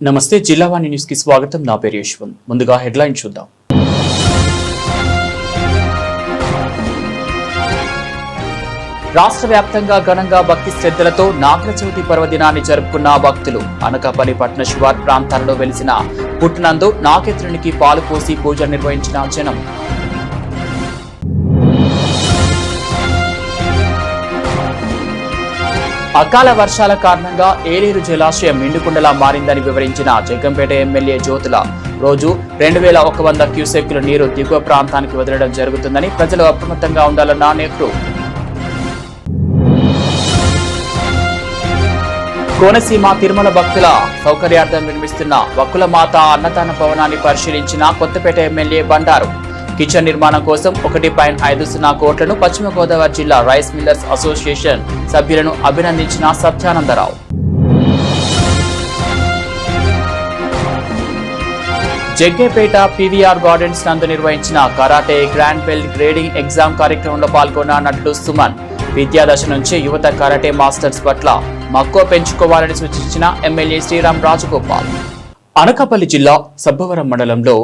నమస్తే జిల్లావాణి న్యూస్ కి స్వాగతం. నా పేరు యశ్వంత్. ముందుగా హెడ్లైన్ చూద్దాం. రాష్ట్ర వ్యాప్తంగా ఘనంగా భక్తి శ్రద్ధలతో నాగుల చవితి పర్వదినాన్ని జరుపుకున్న భక్తులు. అనకాపల్లి పట్టణ శివార్ ప్రాంతాలలో వెలిసిన పుట్టినందు నాగేంద్రునికి పాలు పోసి పూజ నిర్వహించిన జనం. అకాల వర్షాల కారణంగా ఏలేరు జలాశయం నిండుకుండలా మారిందని వివరించిన జగ్గంపేట ఎమ్మెల్యే జ్యోతుల. రోజు 2100 క్యూసెక్కుల నీరు దిగువ ప్రాంతానికి వదలడం జరుగుతుందని ప్రజలు అప్రమత్తంగా ఉండాలన్న నెహ్రూ. కోనసీమ తిరుమల భక్తుల సౌకర్యార్థం నిర్మిస్తున్న వకులమాత అన్నదాన భవనాన్ని పరిశీలించిన కొత్తపేట ఎమ్మెల్యే బండారు. కిచెన్ నిర్మాణం కోసం 1.50 కోట్లను పశ్చిమ గోదావరి జిల్లా రైస్ మిల్లర్స్ అసోసియేషన్ సభ్యులను అభినందించిన సత్యానందరావు. జగ్గేపేట పీవీఆర్ గార్డెన్స్ నందు నిర్వహించిన karate grand belt grading exam కార్యక్రమంలో పాల్గొన్న నటుడు సుమన్. విద్యాదశ నుంచి యువత కరాటే మాస్టర్స్ పట్ల మక్కువ పెంచుకోవాలని సూచించిన ఎమ్మెల్యే శ్రీరామ్ రాజగోపాల్. అనకాపల్లి జిల్లా సబ్బవరం మండలంలో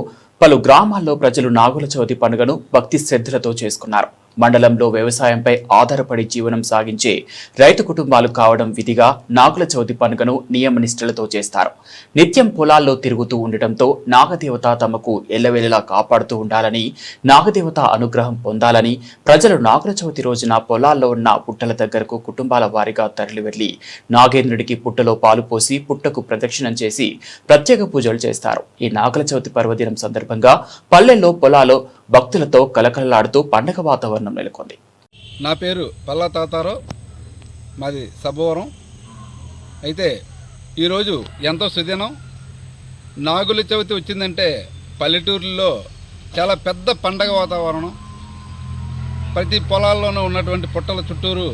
పలు గ్రామాల్లో ప్రజలు నాగుల చవితి పండుగను భక్తి శ్రద్ధలతో చేసుకున్నారు. మండలంలో వ్యవసాయంపై ఆధారపడి జీవనం సాగించే రైతు కుటుంబాలు కావడం విధిగా నాగుల చవితి పండుగను నియమనిష్టలతో చేస్తారు. నిత్యం పొలాల్లో తిరుగుతూ ఉండటంతో నాగదేవత తమకు ఎల్లవేళలా కాపాడుతూ ఉండాలని, నాగదేవత అనుగ్రహం పొందాలని ప్రజలు నాగుల చవితి రోజున పొలాల్లో ఉన్న పుట్టల దగ్గరకు కుటుంబాల వారీగా తరలివెళ్లి నాగేంద్రుడికి పుట్టలో పాలు పోసి పుట్టకు ప్రదక్షిణం చేసి ప్రత్యేక పూజలు చేస్తారు. ఈ నాగుల చవితి పర్వదినం సందర్భంగా పల్లెల్లో పొలాల్లో భక్తులతో కలకలలాడుతూ పండగ వాతావరణం నెలకొంది. నా పేరు పల్లా తాతారావు, మాది సబ్బవరం. అయితే ఈరోజు ఎంతో సుదినం. నాగుల చవితి వచ్చిందంటే పల్లెటూరులో చాలా పెద్ద పండగ వాతావరణం. ప్రతి పొలాల్లోనూ ఉన్నటువంటి పుట్టల చుట్టూరు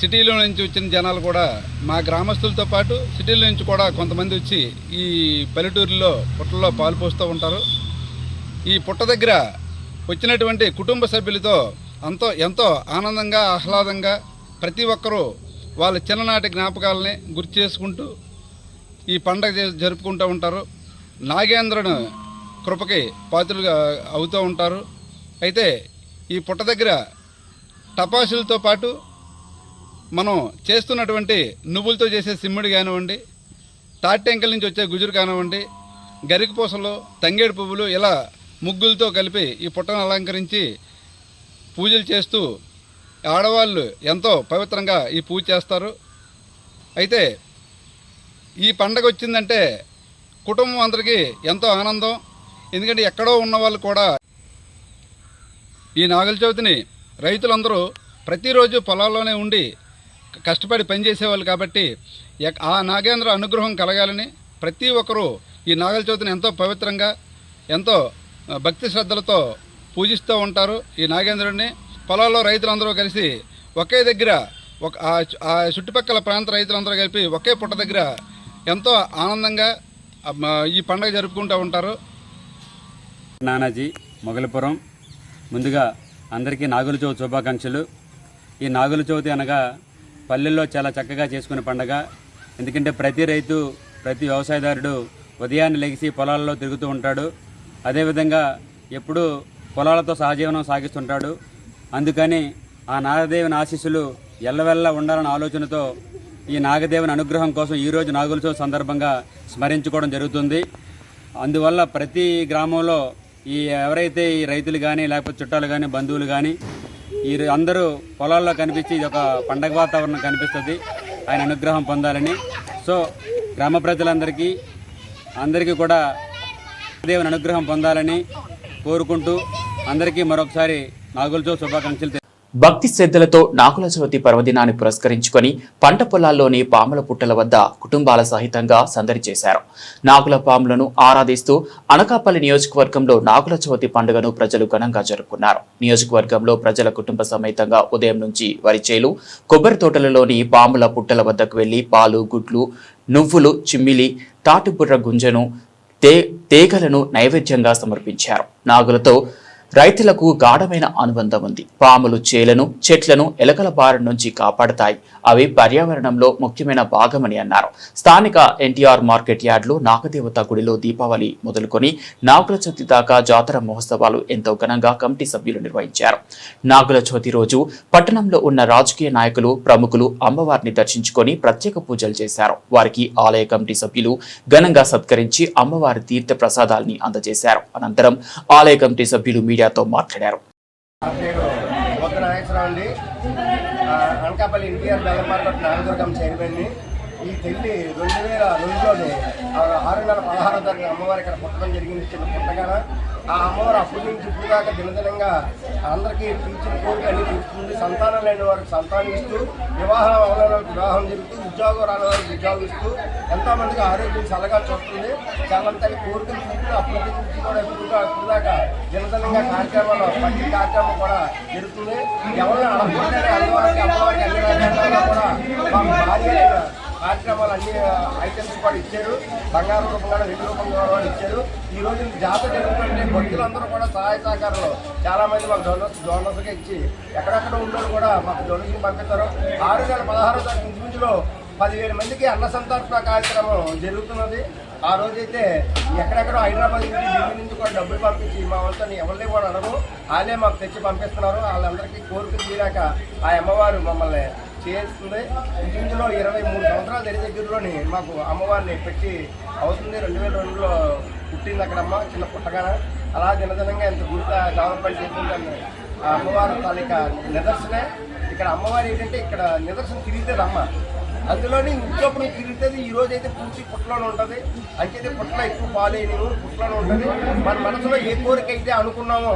సిటీలో నుంచి వచ్చిన జనాలు కూడా, మా గ్రామస్తులతో పాటు సిటీల నుంచి కూడా కొంతమంది వచ్చి ఈ పల్లెటూరులో పుట్టల్లో పాలు పోస్తూ ఉంటారు. ఈ పుట్ట దగ్గర వచ్చినటువంటి కుటుంబ సభ్యులతో ఎంతో ఆనందంగా ఆహ్లాదంగా ప్రతి ఒక్కరూ వాళ్ళ చిన్ననాటి జ్ఞాపకాలని గుర్తు చేసుకుంటూ ఈ పండగ జరుపుకుంటూ ఉంటారు. నాగేంద్రుని కృపకి పాత్రులుగా అవుతూ ఉంటారు. అయితే ఈ పుట్ట దగ్గర టపాసులతో పాటు మనం చేస్తున్నటువంటి నువ్వులతో చేసే సిమ్ముడి కానివ్వండి, తాటెంకల నుంచి వచ్చే గుజురు కానివ్వండి, గరిక పూసలు, తంగేడు పువ్వులు, ఇలా ముగ్గులతో కలిపి ఈ పుట్టను అలంకరించి పూజలు చేస్తూ ఆడవాళ్ళు ఎంతో పవిత్రంగా ఈ పూజ చేస్తారు. అయితే ఈ పండగ వచ్చిందంటే కుటుంబం అందరికీ ఎంతో ఆనందం. ఎందుకంటే ఎక్కడో ఉన్న వాళ్ళు కూడా ఈ నాగుల చవితిని రైతులందరూ ప్రతిరోజు పొలాల్లోనే ఉండి కష్టపడి పనిచేసేవాళ్ళు కాబట్టి ఆ నాగేంద్ర అనుగ్రహం కలగాలని ప్రతి ఒక్కరూ ఈ నాగుల చవితిని ఎంతో పవిత్రంగా ఎంతో భక్తి శ్రద్ధలతో పూజిస్తూ ఉంటారు. ఈ నాగేంద్రుడిని పొలాల్లో రైతులందరూ కలిసి ఒకే దగ్గర ఆ చుట్టుపక్కల ప్రాంత రైతులందరూ కలిపి ఒకే పుట్ట దగ్గర ఎంతో ఆనందంగా ఈ పండుగ జరుపుకుంటూ ఉంటారు. నానాజీ మొగలిపురం. ముందుగా అందరికీ నాగుల చవితి శుభాకాంక్షలు. ఈ నాగుల చవితి అనగా పల్లెల్లో చాలా చక్కగా చేసుకునే పండుగ. ఎందుకంటే ప్రతి రైతు, ప్రతి వ్యవసాయదారుడు ఉదయాన్నే లెగిసి పొలాల్లో తిరుగుతూ ఉంటాడు. అదేవిధంగా ఎప్పుడూ పొలాలతో సహజీవనం సాగిస్తుంటాడు. అందుకని ఆ నాగదేవుని ఆశీస్సులు ఎల్లవెల్లా ఉండాలన్న ఆలోచనతో ఈ నాగదేవుని అనుగ్రహం కోసం ఈరోజు నాగుల చవితి సందర్భంగా స్మరించుకోవడం జరుగుతుంది. అందువల్ల ప్రతి గ్రామంలో ఎవరైతే ఈ రైతులు కానీ, లేకపోతే చుట్టాలు కానీ, బంధువులు కానీ అందరూ పొలాల్లో కనిపించి ఇది ఒక పండగ వాతావరణం కనిపిస్తుంది. ఆయన అనుగ్రహం పొందాలని. సో గ్రామ ప్రజలందరికీ కూడా దేవుని అనుగ్రహం పొందాలని కోరుకుంటూ అందరికీ మరొకసారి నాగుల చవితి శుభాకాంక్షలు. భక్తి శ్రద్ధలతో నాగుల చవితి పర్వదినాన్ని పురస్కరించుకొని పంట పొలాల్లోని పాముల పుట్టల వద్ద కుటుంబాల సహితంగా సందడి చేశారు. నాగుల పాములను ఆరాధిస్తూ అనకాపల్లి నియోజకవర్గంలో నాగుల చవితి పండుగను ప్రజలు ఘనంగా జరుపుకున్నారు. నియోజకవర్గంలో ప్రజల కుటుంబ సమేతంగా ఉదయం నుంచి వరిచేలు, కొబ్బరి తోటలలోని పాముల పుట్టల వద్దకు వెళ్లి పాలు, గుడ్లు, నువ్వులు, చిమ్మిలి, తాటిబుర్ర గుంజను, తేగలను నైవేద్యంగా సమర్పించారు. నాగులతో రైతులకు గాఢమైన అనుబంధం ఉంది. పాములు చేలను, చెట్లను ఎలకల బారి నుంచి కాపాడతాయి. అవి పర్యావరణంలో ముఖ్యమైన భాగమని అన్నారు. స్థానిక ఎన్టీఆర్ మార్కెట్ యార్డ్లో నాగదేవత గుడిలో దీపావళి మొదలుకొని నాగుల చవితి దాకా జాతర మహోత్సవాలు ఎంతో ఘనంగా కమిటీ సభ్యులు నిర్వహించారు. నాగుల చవితి రోజు పట్టణంలో ఉన్న రాజకీయ నాయకులు, ప్రముఖులు అమ్మవారిని దర్శించుకొని ప్రత్యేక పూజలు చేశారు. వారికి ఆలయ కమిటీ సభ్యులు ఘనంగా సత్కరించి అమ్మవారి తీర్థ ప్రసాదాల్ని అందజేశారు. అనంతరం ఆలయ కమిటీ సభ్యులు మీడియాతో మాట్లాడారు. అనకాపల్లి ఎన్టీఆర్ బెల్లం మార్కెట్ నాగదుర్గం చైర్మన్ని. ఈ తల్లి 2002లోనే 6 నెలల 16వ తారీఖు అమ్మవారి ఇక్కడ పుట్టడం జరిగింది. చిన్న పుట్టగాన ఆ అమ్మవారు అప్పటి నుంచి ఇప్పుడు దాకా దినదినంగా అందరికీ తీర్చిన కోరిక అన్ని తీరుస్తుంది. సంతానం లేని వారికి సంతానం ఇస్తూ, వివాహం అవ్వని వారికి వివాహం జరుగుతూ, ఉద్యోగం రాని వారికి ఉద్యోగం ఇస్తూ ఎంతోమందికి ఆరోగ్యం చల్లగా చూస్తుంది. చాలా తల్లి కోరికలు తీర్చి అప్పటి నుంచి కూడా ఇప్పుడు దాకా దినదినంగా కార్యక్రమాలు ప్రతి కార్యక్రమం కూడా జరుగుతుంది. ఎవరిని అడగకుండానే అమ్మవారికి అన్ని రకాలుగా కూడా మా భార్య కార్యక్రమాలు అన్ని ఐటమ్స్ కూడా ఇచ్చారు. బంగారం రూపంగా, వెండి రూపంగా కూడా ఇచ్చారు. ఈ రోజు జాతర జరుగుతుంటే భక్తులందరూ కూడా సహాయ సహకారంలో చాలామంది మాకు డోనర్స్గా ఇచ్చి ఎక్కడెక్కడ ఉండేవాళ్ళు కూడా మాకు డొనేషన్ పంపిస్తారు. 6 నెలల 16వ తారీఖు ఇంచుమించులో 10,000 మందికి అన్న సంతర్పణ కార్యక్రమం జరుగుతున్నది. ఆ రోజైతే ఎక్కడెక్కడో హైదరాబాద్ నుంచి, ఢిల్లీ నుంచి కూడా డబ్బులు పంపించి మా వంతని ఎవరిని కూడా అడగరు, వాళ్ళే మాకు తెచ్చి పంపిస్తున్నారు. వాళ్ళందరికీ కోరికలు తీరాక ఆ అమ్మవారు మమ్మల్ని చేస్తుంది. ఇందులో 23 సంవత్సరాల దగ్గరలోని మాకు అమ్మవారిని పెట్టి అవుతుంది. 2002లో పుట్టింది అక్కడమ్మ చిన్న పుట్టగాన. అలా దినదినంగా ఎంత గుర్త డెవలప్మెంట్ చేస్తుందని ఆ అమ్మవారి తాలూకా నిదర్శనే. ఇక్కడ అమ్మవారి ఏంటంటే ఇక్కడ నిదర్శనం తిరుగుతుంది అమ్మ, అందులోని ఇంకొప్పుడు తిరుగుతుంది. ఈ రోజు అయితే పూర్తి పుట్టలోనే ఉంటుంది. అంచేతే పుట్టలో ఎక్కువ పాలేనివు పుట్టలోనే ఉంటుంది. మన మనసులో ఏ కోరిక అయితే అనుకున్నామో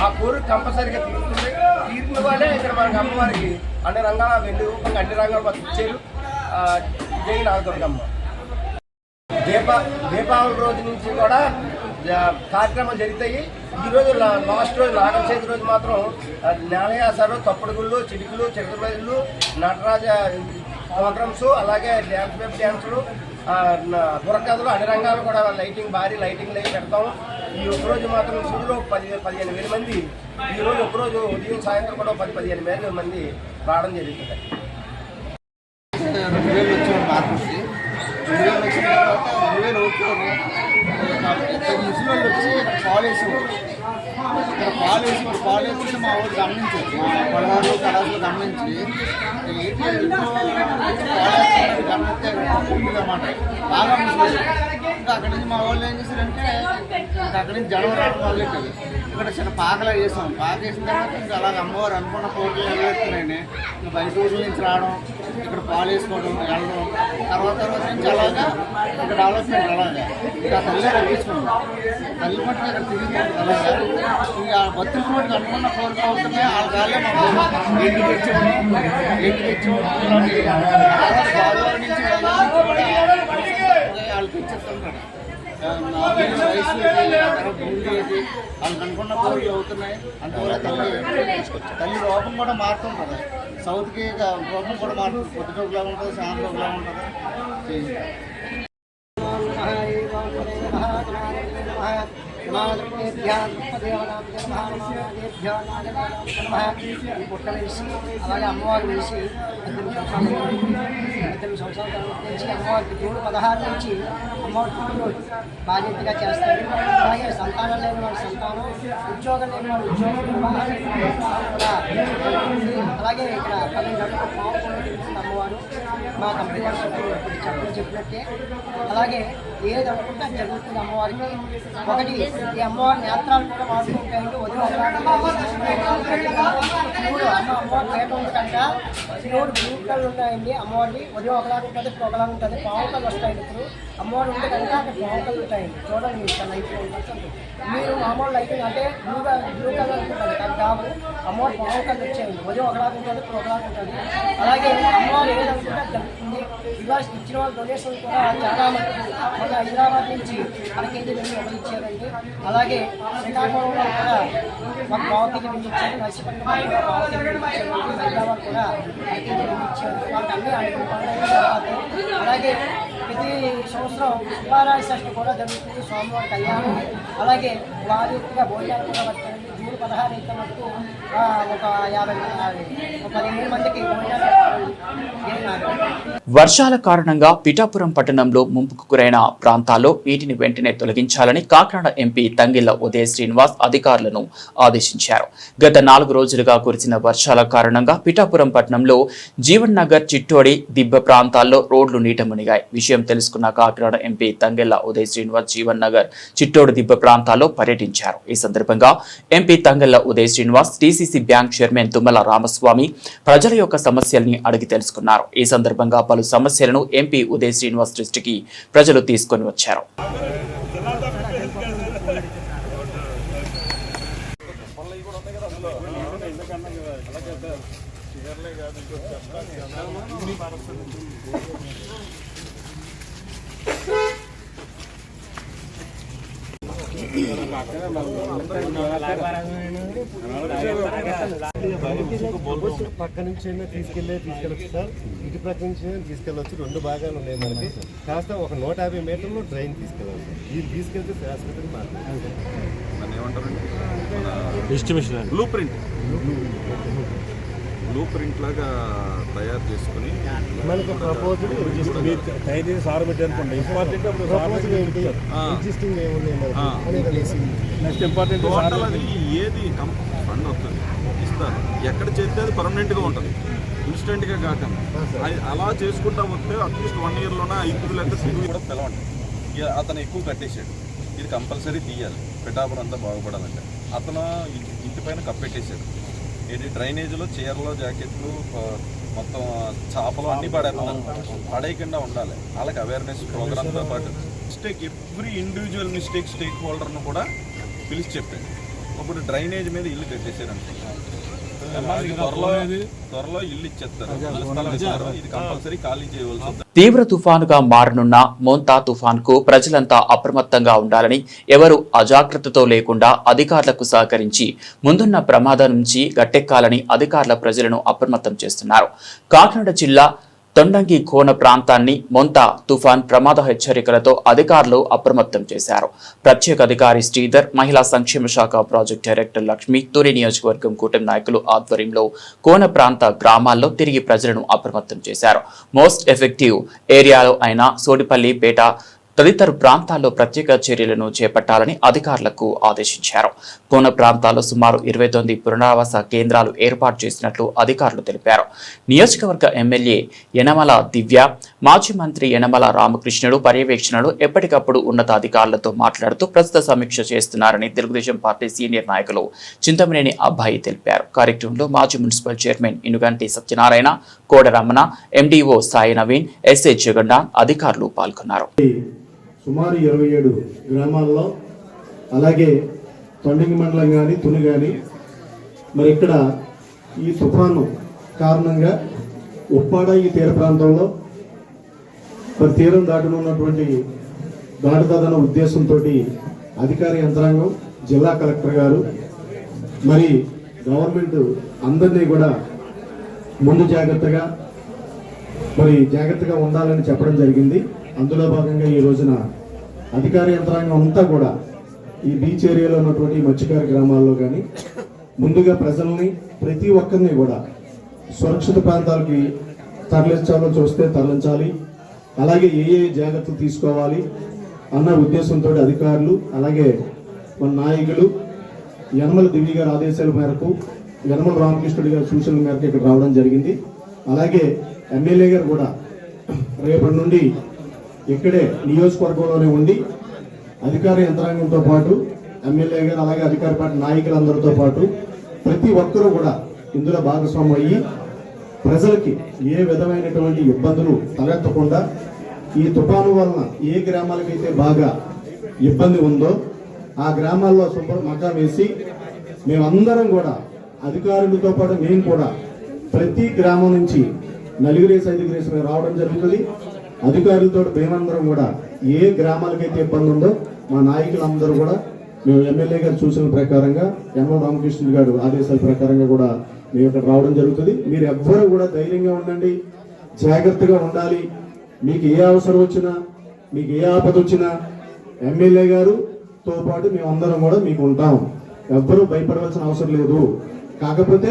ఆ కోరిక కంపల్సరీగా తీరుతుంది. తీరిన వాళ్ళే ఇక్కడ మనకు అమ్మవారికి అన్ని రంగాల వెండి రూపంగా అన్ని రంగాలు మాకు ఇచ్చారు. జై నాగదుర్గమ్మ. దీపావళి రోజు నుంచి కూడా కార్యక్రమాలు జరుగుతాయి. ఈరోజు లాస్ట్ రోజు నాగల చవితి రోజు మాత్రం న్యాయాసాలు, తప్పుడు గుళ్ళు, చిలుకులు, చిరుతబయళ్ళు, నటరాజ ప్రోగ్రామ్స్, అలాగే డ్యాన్స్ వెబ్ డ్యాన్సులు, బుర్రకథలు, అన్ని రంగాలు కూడా లైటింగ్, భారీ లైటింగ్ అవి పెడతాము. ఈ ఒక్కరోజు మాత్రం ఇందులో 15,000 మంది ఈరోజు ఒక్కరోజు ఉదయం సాయంత్రం కూడా 10-15,000 మంది రావడం జరుగుతుంది. 2000 వచ్చాము మార్కెట్కి. 2000 వచ్చిన తర్వాత 2000 ఓకే ముసలి వచ్చి ఇక్కడ పాలు వేసేవారు. ఇక్కడ పాలు వేసుకుంటే మా ఊరు గమనించారు, మా పొలాలు కళాశాలు గమనించి గమనిస్తే అన్నమాట బాగా ముసలి. ఇంకా అక్కడి నుంచి మా వాళ్ళు ఏం చేశారంటే ఇంకా అక్కడి నుంచి జనం రావడం మొదలెట్టారు. ఇక్కడ చిన్న పాకలా వేసాం. పాక వేసిన తర్వాత ఇంకా అలాగ అమ్మవారు అనుకున్న కోరికలు నెరవేరుతున్నాయని ఇంకా బయట ఊళ్ళ నుంచి రావడం, ఇక్కడ పాలు వేసుకోవడం, వెళ్ళడం, తర్వాత నుంచి అలాగా ఇంకా డెవలప్మెంట్ అలాగా ఇంకా తల్లి తీసుకుంటాం. తల్లి మట్టుకు ఇక్కడ తిరుగుతుంది. అలాగా ఇంకా భక్తుల మటుకు అనుకున్న కోరిక అవుతున్నాయి. వాళ్ళ కాలే మాకు ఇంటికి తెచ్చేవాడు గోదావరి నుంచి వాళ్ళు తెచ్చేస్తుంటారు. వయసు భూమి వాళ్ళకి అనుకున్న కోరికలు అవుతున్నాయి. అందువల్ల తల్లి రూపం కూడా మారుతుంటుంది. సౌత్కి రూపం కూడా మారుతుంది. పొద్దుట ఒకలా ఉంటుంది, సాయంత్రం ఒకలా ఉంటుంది. పుట్టలు వేసి అలాగే అమ్మవారు వేసి 18 సంవత్సరాల నుంచి అమ్మవారికి జూన్ 16 నుంచి అమ్మవారి బాధ్యతగా చేస్తారు. అలాగే సంతానం లేని వారి సంతానం, ఉద్యోగం లేని వారి ఉద్యోగం కూడా. అలాగే ఇక్కడ 10 గంటలకు పావు కూడా తిరుగుతుంది అమ్మవారు. మా కంపెనీ వాళ్ళు చెప్పినట్టే అలాగే ఏది అనుకుంటే అది జరుగుతుంది అమ్మవారికి. ఒకటి ఈ అమ్మవారి నేత్రాలు కూడా వాడుకుంటాయండి. ఉదయం శివుడు అమ్మవారి పేట ఉంటుందంట. శివుడు బ్లూ కలర్ ఉంటాయండి అమ్మవారిని. ఉదయం ఒకలాగా ఉంటుంది, ఇప్పుడు ఒకలాగా ఉంటుంది. పావు కళ్ళు వస్తాయండి. ఇప్పుడు అమ్మవారు ఉంటే కనుక అక్కడ పావు కళ్ళు ఉంటాయండి. చూడండి ఇక్కడ లైట్ ఉంటుంది. మీరు మామూలు లైటింగ్ అంటే బ్లూ కలర్ ఉంటుంది కానీ కాదు, అమ్మవారి పావు కళ్ళు వచ్చాయండి. ఉదయం ఒకలాగా ఉంటుంది, ఇప్పుడు ఒకలాగా ఉంటుంది. అలాగే అమ్మవారు ఏదనుకుంటే జరుగుతుంది. ఇవాళ ఇచ్చిన వాళ్ళ డొనేషన్ కూడా చాలా మంది మన హైదరాబాద్ నుంచి అరకేజీ వెళ్ళి ఒకరు ఇచ్చారండి. అలాగే శ్రీకాకుళంలో కూడా మాకు పావుకేజీ వెళ్ళి ఇచ్చారు. నర్సీపట్నం కూడా పావుకేజీ వెళ్ళి ఇచ్చారు. హైదరాబాద్ కూడా అరకేజీ వెళ్ళి ఇచ్చారు. వాళ్ళకి అన్నీ అడుగు పండుగ. అలాగే ప్రతి సంవత్సరం శుభారాయ షష్ఠి కూడా జరుగుతుంది. స్వామివారి కళ్యాణం అలాగే వారి భోజనాలు కూడా పడతారండి. జూన్ 16 అయితే మటుకు ఒక 15 మందికి వర్షాల కారణంగా పిఠాపురం పట్టణంలో ముంపుకు గురైన ప్రాంతాల్లో నీటిని వెంటనే తొలగించాలని కాకినాడ ఎంపీ తంగిళ్ల ఉదయ శ్రీనివాస్ అధికారులను ఆదేశించారు. గత 4 రోజులుగా కురిసిన వర్షాల కారణంగా పిఠాపురం పట్టణంలో జీవన్ నగర్, చిట్టోడి, దిబ్బ ప్రాంతాల్లో రోడ్లు నీట మునిగాయి. విషయం తెలుసుకున్న కాకినాడ ఎంపీ తంగిళ్ల ఉదయ శ్రీనివాస్ జీవన్ నగర్, చిట్టోడి, దిబ్బ ప్రాంతాల్లో పర్యటించారు. ఈ సందర్భంగా MP Tangella Uday Srinivas DCC bank chairman Tummala Ramaswamy ప్రజల యొక్క సమస్యల్ని అడిగి తెలుసుకున్నారు. ఈ సందర్భంగా పలు సమస్యలను ఎంపీ ఉదయ శ్రీనివాస్ దృష్టికి ప్రజలు తీసుకొని వచ్చారు. పక్క నుంచి అయినా తీసుకెళ్ళచ్చు సార్, ఇటు ప్రక్క నుంచి తీసుకెళ్ళవచ్చు. 2 భాగాలు ఉన్నాయి మనకి. కాస్త ఒక 150 మీటర్లు డ్రైన్ తీసుకెళ్ళాలి సార్. ఇది తీసుకెళ్తే శాశ్వతంగా మాట్లాడాలి. బ్లూ ప్రింట్ లాగా తయారు చేసుకుని మనకు ప్రపోజల్ ఎగ్జిస్టింగ్ టోటల్ అది ఏది ఫండ్ అవుతుంది ఇస్తారు, ఎక్కడ చేస్తే అది పర్మనెంట్గా ఉంటుంది, ఇన్స్టెంట్గా కాకుండా. అలా చేసుకుంటా వస్తే అట్లీస్ట్ 1 ఇయర్లోనే 5 లేదా 10 కూడా పిలవండి. అతను ఎక్కువ కట్టేశాడు, ఇది కంపల్సరీ తీయాలి. పిఠాపురం అంతా బాగుపడాలంటే అతను ఇంటి పైన కప్పెట్టేశాడు. ఏంటి డ్రైనేజీలో చీరలు, జాకెట్లు, మొత్తం చేపలు అన్నీ పడేయకుండా ఉండాలి. వాళ్ళకి అవేర్నెస్ ప్రోగ్రామ్తో పాటు ఎవ్రీ ఇండివిజువల్ స్టేక్ హోల్డర్ను కూడా పిలిచి చెప్పాడు. ఇప్పుడు డ్రైనేజ్ మీద ఇల్లు కట్టేశారు అనుకుంటున్నాను, త్వరలో ఇల్లు ఇచ్చేస్తారు, ఇది కంపల్సరీ ఖాళీ చేయవలసి. తీవ్ర తుఫానుగా మారనున్న మోంతా తుఫాన్కు ప్రజలంతా అప్రమత్తంగా ఉండాలని, ఎవరు అజాగ్రత్తతో లేకుండా అధికారులకు సహకరించి ముందున్న ప్రమాదం నుంచి గట్టెక్కాలని అధికారుల ప్రజలను అప్రమత్తం చేస్తున్నారు. కాకినాడ జిల్లా తొండంగి కోన ప్రాంతాన్ని మోంతా తుఫాన్ ప్రమాద హెచ్చరికలతో అధికారులు అప్రమత్తం చేశారు. ప్రత్యేక అధికారి శ్రీధర్, మహిళా సంక్షేమ శాఖ ప్రాజెక్ట్ డైరెక్టర్ లక్ష్మి, తూరి నియోజకవర్గం కూటమి నాయకులు ఆధ్వర్యంలో కోన ప్రాంత గ్రామాల్లో తిరిగి ప్రజలను అప్రమత్తం చేశారు. మోస్ట్ ఎఫెక్టివ్ ఏరియాలో అయిన సోడిపల్లి, పేట తదితర ప్రాంతాల్లో ప్రత్యేక చర్యలను చేపట్టాలని అధికారులకు ఆదేశించారు. కోన ప్రాంతాల్లో సుమారు 29 పునరావాస కేంద్రాలు ఏర్పాటు చేసినట్లు అధికారులు తెలిపారు. నియోజకవర్గ ఎమ్మెల్యే యనమల దివ్య, మాజీ మంత్రి యనమల రామకృష్ణుడు పర్యవేక్షణలో ఎప్పటికప్పుడు ఉన్నతాధికారులతో మాట్లాడుతూ ప్రస్తుత సమీక్ష చేస్తున్నారని తెలుగుదేశం పార్టీ సీనియర్ నాయకులు చింతమనేని అబ్బాయి తెలిపారు. కార్యక్రమంలో మాజీ మున్సిపల్ చైర్మన్ ఇనుగంటి సత్యనారాయణ, కోడ రమణ, ఎండీఓ సాయి నవీన్, ఎస్ఐ జగన్నాథ్ అధికారులు పాల్గొన్నారు. సుమారు 27 గ్రామాల్లో, అలాగే తొండంగి మండలం కానీ, తుని కానీ, మరి ఇక్కడ ఈ తుఫాను కారణంగా ఉప్పాడ ఈ తీర ప్రాంతంలో మరి తీరం దాటనున్నటువంటి దాటుదన్న ఉద్దేశంతో అధికార యంత్రాంగం, జిల్లా కలెక్టర్ గారు, మరి గవర్నమెంట్ అందరినీ కూడా ముందు జాగ్రత్తగా ఉండాలని చెప్పడం జరిగింది. అందులో భాగంగా ఈ రోజున అధికార యంత్రాంగం అంతా కూడా ఈ బీచ్ ఏరియాలో ఉన్నటువంటి మత్స్యకార గ్రామాల్లో కానీ ముందుగా ప్రజల్ని, ప్రతి ఒక్కరిని కూడా సురక్షిత ప్రాంతాలకి తరలించాలో చూస్తే తరలించాలి. అలాగే ఏ జాగ్రత్తలు తీసుకోవాలి అన్న ఉద్దేశంతో అధికారులు, అలాగే మన నాయకులు యనమల దివ్య గారి ఆదేశాల మేరకు, యనమల రామకృష్ణుడి గారి సూచనల మేరకు ఇక్కడ రావడం జరిగింది. అలాగే ఎమ్మెల్యే గారు కూడా రేపటి నుండి ఇక్కడే నియోజకవర్గంలోనే ఉండి అధికార యంత్రాంగంతో పాటు ఎమ్మెల్యే గారు, అలాగే అధికార పార్టీ నాయకులందరితో పాటు ప్రతి ఒక్కరూ కూడా ఇందులో భాగస్వామ్యం అయ్యి ప్రజలకి ఏ విధమైనటువంటి ఇబ్బందులు తలెత్తకుండా ఈ తుఫాను వలన ఏ గ్రామాలకైతే బాగా ఇబ్బంది ఉందో ఆ గ్రామాల్లో మకా వేసి మేమందరం కూడా అధికారులతో పాటు మేము కూడా ప్రతి గ్రామం నుంచి 4-5 మేము రావడం జరుగుతుంది. అధికారులతో మేమందరం కూడా ఏ గ్రామాలకైతే ఇబ్బంది ఉందో మా నాయకులందరూ కూడా మేము ఎమ్మెల్యే గారు సూచన ప్రకారంగా, యనమల రామకృష్ణ గారు ఆదేశాల ప్రకారంగా కూడా మేము ఇక్కడ రావడం జరుగుతుంది. మీరు ఎవ్వరూ కూడా ధైర్యంగా ఉండండి, జాగ్రత్తగా ఉండాలి. మీకు ఏ అవసరం వచ్చినా, మీకు ఏ ఆపద వచ్చినా ఎమ్మెల్యే గారుతో పాటు మేమందరం కూడా మీకు ఉంటాం. ఎవ్వరూ భయపడవలసిన అవసరం లేదు. కాకపోతే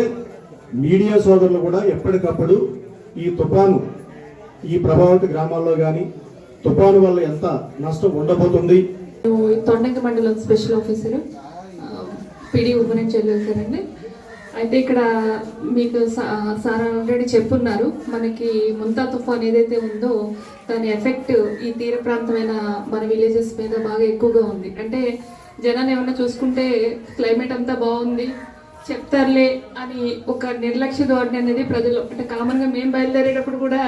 మీడియా సోదరులు కూడా ఎప్పటికప్పుడు ఈ తుఫాను ఈ ప్రభావిత గ్రామాల్లో కానీ తుఫాను వల్ల ఎంత నష్టం ఉండబోతుంది. తొండంగి మండలం స్పెషల్ ఆఫీసర్ పిడి ఉమ్మని చెల్లుతారండి. అయితే ఇక్కడ మీకు సార్ ఆల్రెడీ చెప్పున్నారు, మనకి ముంతా తుఫాన్ ఏదైతే ఉందో దాని ఎఫెక్ట్ ఈ తీర ప్రాంతమైన మన విలేజెస్ మీద బాగా ఎక్కువగా ఉంది. అంటే జనాన్ని ఏమన్నా చూసుకుంటే క్లైమేట్ అంతా బాగుంది చెప్తారులే అని ఒక నిర్లక్ష్య ధోరణి అనేది ప్రజలు, అంటే కామన్గా మేము బయలుదేరేటప్పుడు కూడా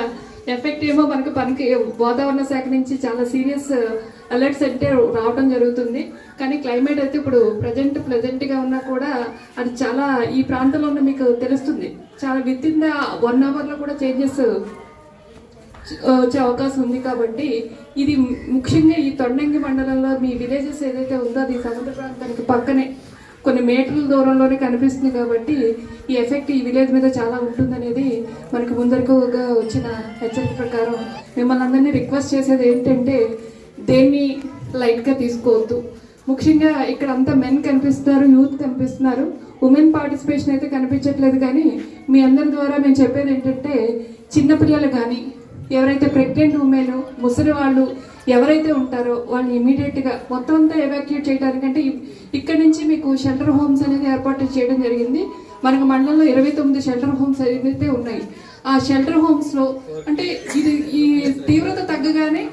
ఎఫెక్ట్ ఏమో మనకి వాతావరణ శాఖ నుంచి చాలా సీరియస్ అలర్ట్స్ అంటే రావడం జరుగుతుంది. కానీ క్లైమేట్ అయితే ఇప్పుడు ప్లెజెంట్గా ఉన్నా కూడా అది చాలా ఈ ప్రాంతంలో ఉన్న మీకు తెలుస్తుంది, చాలా విత్ ఇన్ ద 1 అవర్లో కూడా చేంజెస్ వచ్చే అవకాశం ఉంది. కాబట్టి ఇది ముఖ్యంగా ఈ తొండంగి మండలంలో మీ విలేజెస్ ఏదైతే ఉందో అది సముద్ర ప్రాంతానికి పక్కనే కొన్ని మీటర్ల దూరంలోనే కనిపిస్తుంది. కాబట్టి ఈ ఎఫెక్ట్ ఈ విలేజ్ మీద చాలా ఉంటుందనేది మనకు ముందరకుగా వచ్చిన హెచ్చరిక ప్రకారం మిమ్మల్ని అందరినీ రిక్వెస్ట్ చేసేది ఏంటంటే దేన్ని లైట్గా తీసుకోవద్దు. ముఖ్యంగా ఇక్కడ అంతా మెన్ కనిపిస్తున్నారు, యూత్ కనిపిస్తున్నారు, ఉమెన్ పార్టిసిపేషన్ అయితే కనిపించట్లేదు. కానీ మీ అందరి ద్వారా మేము చెప్పేది ఏంటంటే చిన్నపిల్లలు కానీ ఎవరైతే ప్రెగ్నెంట్ ఉమెన్, ముసలి వాళ్ళు ఎవరైతే ఉంటారో వాళ్ళు ఇమీడియట్గా మొత్తం అంతా ఎవాక్యుయేట్ చేయడానికంటే ఇక్కడ నుంచి మీకు షెల్టర్ హోమ్స్ అనేది ఏర్పాటు చేయడం జరిగింది. మనకు మండలంలో 29 షెల్టర్ హోమ్స్ అయితే ఉన్నాయి. ఆ షెల్టర్ హోమ్స్లో అంటే ఇది ఈ తీవ్రత తగ్గగానే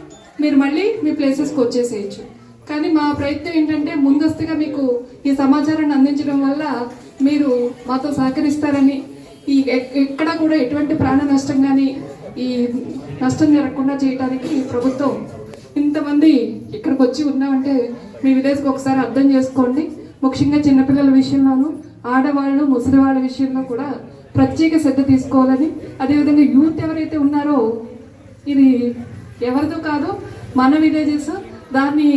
మీరు మళ్ళీ మీ ప్లేసెస్కి వచ్చేసేయచ్చు. కానీ మా ప్రయత్నం ఏంటంటే ముందస్తుగా మీకు ఈ సమాచారాన్ని అందించడం వల్ల మీరు మాతో సహకరిస్తారని, ఈ ఎక్కడ కూడా ఎటువంటి ప్రాణ నష్టం కానీ ఈ నష్టం జరగకుండా చేయడానికి ప్రభుత్వం ఇంతమంది ఇక్కడికి వచ్చి ఉన్నామంటే మీ విలేజ్కి ఒకసారి అర్థం చేసుకోండి. ముఖ్యంగా చిన్నపిల్లల విషయంలోనూ ఆడవాళ్ళు ముసలి వాళ్ళ విషయంలో కూడా ప్రత్యేక శ్రద్ధ తీసుకోవాలని, అదేవిధంగా యూత్ ఎవరైతే ఉన్నారో ఇది ఎవరితో కాదు మన విలేజెస్, దాన్ని